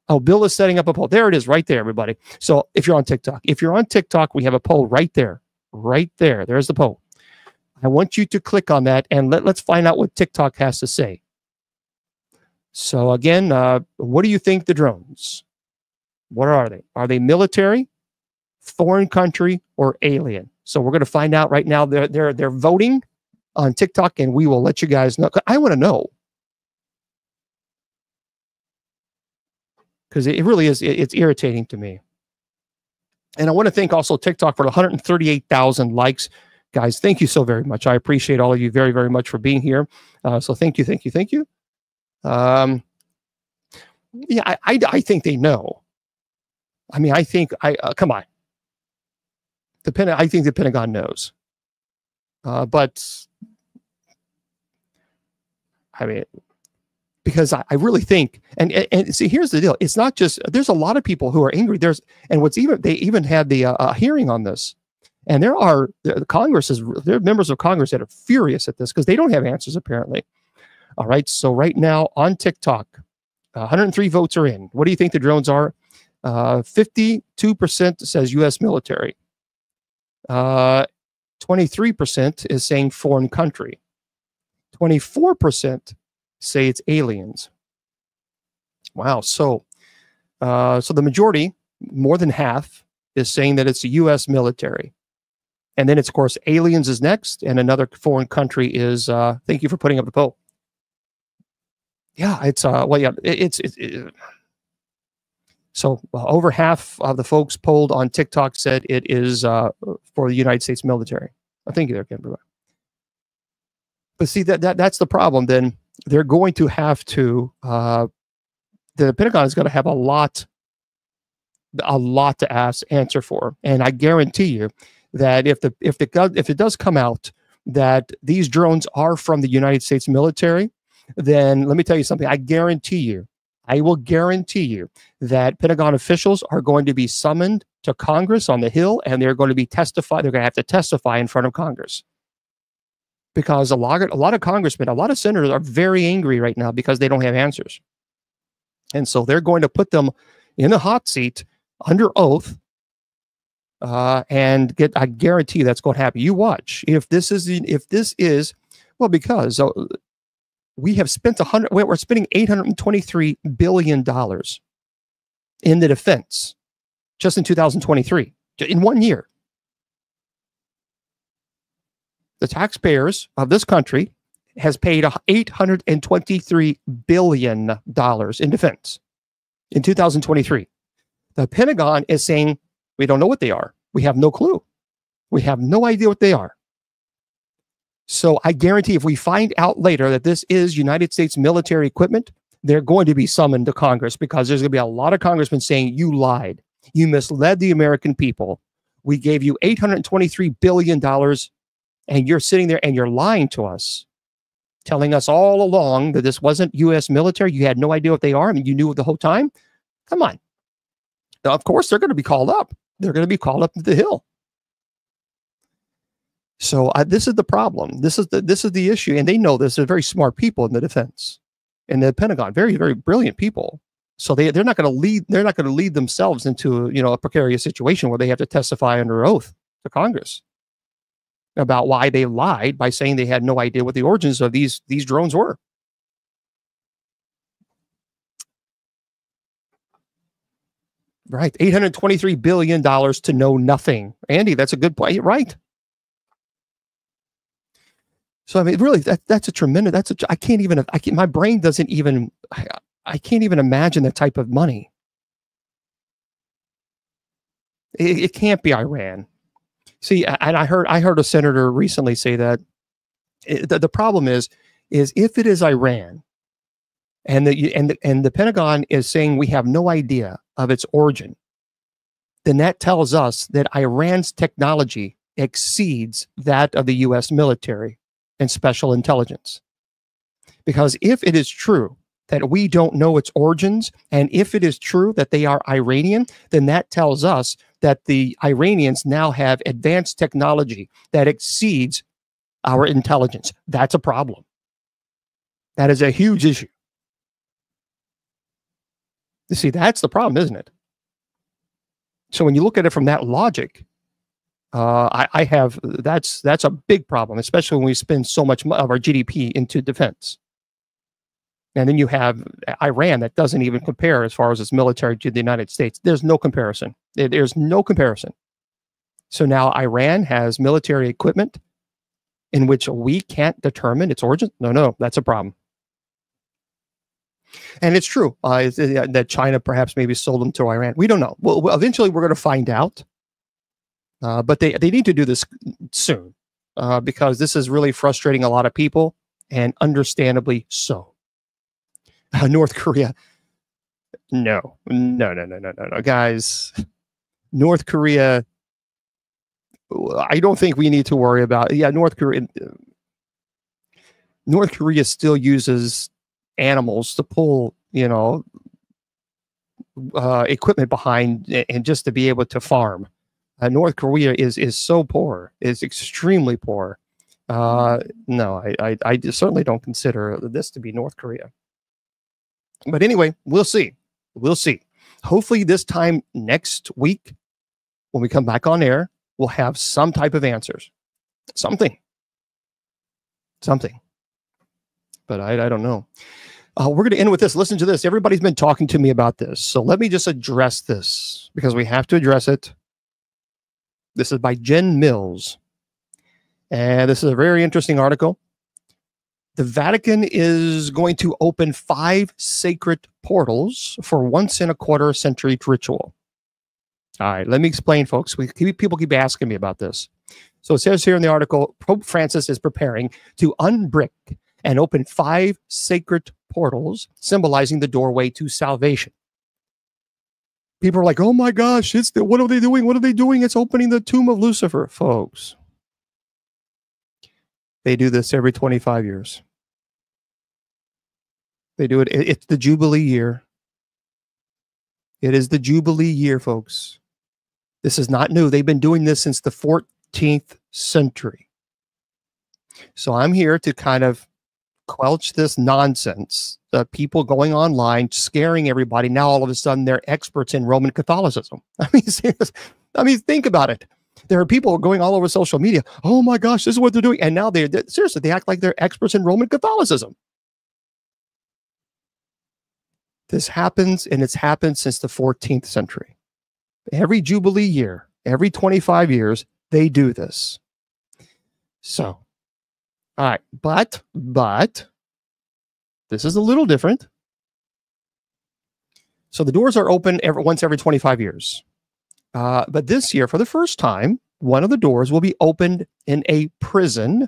S1: Oh, Bill is setting up a poll. There it is, right there, everybody. So if you're on TikTok, we have a poll right there. Right there. There's the poll. I want you to click on that and let's find out what TikTok has to say. So again, what do you think the drones? What are they? Are they military, foreign country, or alien? So we're going to find out right now. They're voting on TikTok, and we will let you guys know. I want to know, because it really is. It's irritating to me. And I want to thank also TikTok for 138,000 likes. Guys, thank you so very much. I appreciate all of you very, very much for being here. So thank you. Yeah, I think they know. I mean, I think come on. I think the Pentagon knows. But I mean, because I really think, and see, here's the deal. It's not just, there's a lot of people who are angry. They even had the hearing on this. And there are members of Congress that are furious at this because they don't have answers, apparently. All right. So right now on TikTok, 103 votes are in. What do you think the drones are? 52% says U.S. military. 23% is saying foreign country. 24% say it's aliens. Wow. So the majority, more than half, is saying that it's the U.S. military. And then it's, of course, aliens is next, and another foreign country is, thank you for putting up the poll. Yeah, it's, well, yeah, so over half of the folks polled on TikTok said it is for the United States military. I think there, Kimberly. But see, that's the problem. Then they're going to have to, the Pentagon is going to have a lot to answer for. And I guarantee you that if it does come out that these drones are from the United States military, then let me tell you something. I will guarantee you that Pentagon officials are going to be summoned to Congress on the Hill, and they're going to be testify. They're going to have to testify in front of Congress, because a lot of congressmen, a lot of senators are very angry right now because they don't have answers, and so they're going to put them in the hot seat under oath. And I guarantee that's going to happen. You watch. If this is well, because we have spent we're spending $823 billion in the defense just in 2023, in 1 year. The taxpayers of this country has paid $823 billion in defense in 2023. The Pentagon is saying, we don't know what they are. We have no clue. We have no idea what they are. So I guarantee if we find out later that this is United States military equipment, they're going to be summoned to Congress, because there's going to be a lot of congressmen saying, you lied. You misled the American people. We gave you $823 billion, and you're sitting there and you're lying to us, telling us all along that this wasn't U.S. military. You had no idea what they are. I mean, you knew the whole time. Come on. Now, of course, they're going to be called up. They're going to be called up to the Hill. So this is the problem. This is the issue, and they know this. They're very smart people in the defense, in the Pentagon. Very, very brilliant people. So they're not going to lead. They're not going to lead themselves into a precarious situation where they have to testify under oath to Congress about why they lied by saying they had no idea what the origins of these drones were. Right. $823 billion to know nothing. Andy, that's a good point. You're right. So, I mean, really, that's a tremendous, my brain doesn't even, I can't even imagine the type of money. It can't be Iran. See, and I heard a senator recently say that the problem is if it is Iran and the Pentagon is saying we have no idea of its origin, then that tells us that Iran's technology exceeds that of the U.S. military and special intelligence. Because if it is true that we don't know its origins, and if it is true that they are Iranian, then that tells us that the Iranians now have advanced technology that exceeds our intelligence. That's a problem. That is a huge issue. You see, that's the problem, isn't it? So when you look at it from that logic, that's a big problem, especially when we spend so much of our GDP into defense. And then you have Iran that doesn't even compare as far as its military to the United States. There's no comparison. There's no comparison. So now Iran has military equipment in which we can't determine its origin. No, that's a problem. And it's true that China perhaps maybe sold them to Iran. We don't know. Well, eventually we're going to find out. But they need to do this soon because this is really frustrating a lot of people, and understandably so. North Korea. No, guys. North Korea, I don't think we need to worry about. Yeah, North Korea still uses animals to pull, equipment behind and just to be able to farm. North Korea is so poor, is extremely poor. No, I certainly don't consider this to be North Korea. But anyway, we'll see. We'll see. Hopefully this time next week, when we come back on air, we'll have some type of answers. Something. But I don't know. We're going to end with this. Listen to this. Everybody's been talking to me about this. So let me just address this because we have to address it. This is by Jen Mills. And this is a very interesting article. The Vatican is going to open 5 sacred portals for once-in-a-quarter century ritual. All right, let me explain, folks. People keep asking me about this. So it says here in the article, Pope Francis is preparing to unbrick and open 5 sacred portals, symbolizing the doorway to salvation. People are like, oh my gosh, what are they doing? What are they doing? It's opening the tomb of Lucifer. Folks, they do this every 25 years. They do it. It's the Jubilee year. It is the Jubilee year, folks. This is not new. They've been doing this since the 14th century. So I'm here to kind of quelch this nonsense. People going online, scaring everybody. Now all of a sudden they're experts in Roman Catholicism. I mean, think about it. There are people going all over social media. Oh my gosh, this is what they're doing. And now they seriously, they act like they're experts in Roman Catholicism. This happens, and it's happened since the 14th century. Every Jubilee year, every 25 years, they do this. So, all right, but this is a little different. So the doors are open once every 25 years. But this year, for the first time, one of the doors will be opened in a prison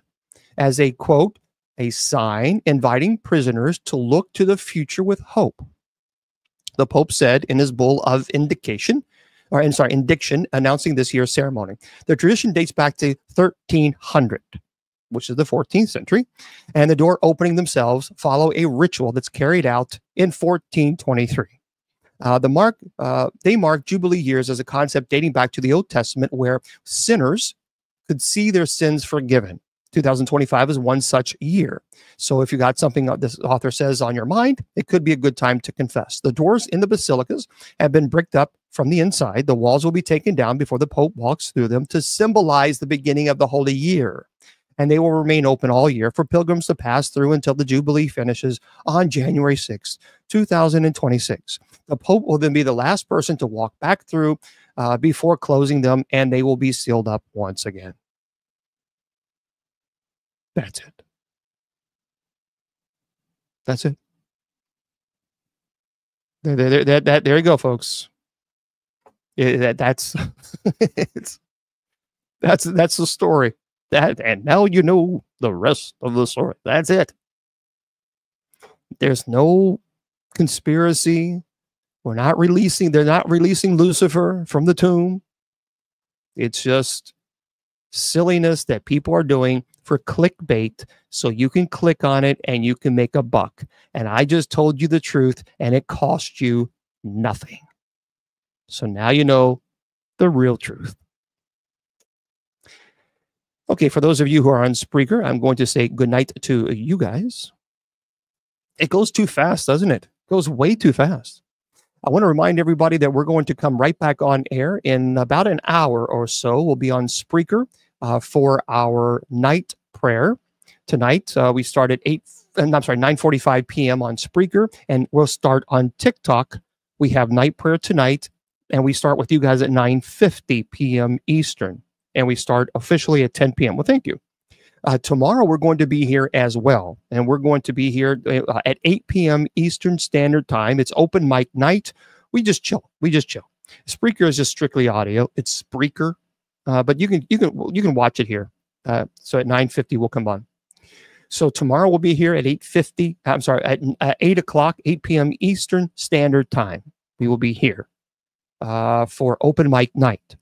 S1: as a, quote, a sign inviting prisoners to look to the future with hope. The Pope said in his bull of indiction announcing this year's ceremony. The tradition dates back to 1300, which is the 14th century, and the door opening themselves follow a ritual that's carried out in 1423. They mark Jubilee years as a concept dating back to the Old Testament where sinners could see their sins forgiven. 2025 is one such year. So if you got something this author says on your mind, it could be a good time to confess. The doors in the basilicas have been bricked up from the inside. The walls will be taken down before the Pope walks through them to symbolize the beginning of the Holy Year. And they will remain open all year for pilgrims to pass through until the Jubilee finishes on January 6, 2026. The Pope will then be the last person to walk back through before closing them, and they will be sealed up once again. That's it. That's it. There you go, folks. That's that's the story. And now you know the rest of the story. That's it. There's no conspiracy. They're not releasing Lucifer from the tomb. It's just silliness that people are doing for clickbait so you can click on it and you can make a buck. And I just told you the truth and it cost you nothing. So now you know the real truth. Okay, for those of you who are on Spreaker, I'm going to say goodnight to you guys. It goes too fast, doesn't it? It goes way too fast. I want to remind everybody that we're going to come right back on air in about an hour or so. We'll be on Spreaker for our night prayer. Tonight, we start at 9:45 p.m. on Spreaker, and we'll start on TikTok. We have night prayer tonight, and we start with you guys at 9:50 p.m. Eastern, and we start officially at 10 p.m. Well, thank you. Tomorrow, we're going to be here as well, and we're going to be here at 8 p.m. Eastern Standard Time. It's open mic night. We just chill. Spreaker is just strictly audio. It's Spreaker, but you can watch it here. So at 9:50, we'll come on. So tomorrow we'll be here at 8:50. I'm sorry, at 8 o'clock, 8 p.m. Eastern Standard Time. We will be here for open mic night.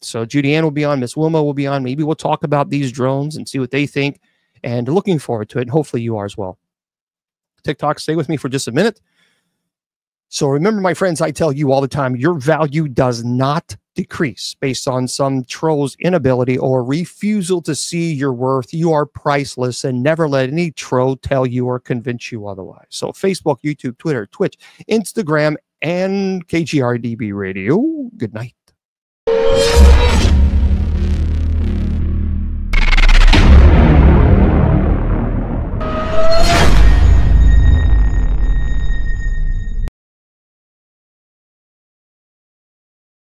S1: So Judy Ann will be on, Miss Wilma will be on. Maybe we'll talk about these drones and see what they think. And looking forward to it. And hopefully you are as well. TikTok, stay with me for just a minute. So remember, my friends, I tell you all the time, your value does not decrease based on some troll's inability or refusal to see your worth. You are priceless, and never let any troll tell you or convince you otherwise. So Facebook, YouTube, Twitter, Twitch, Instagram, and KGRDB Radio. Good night.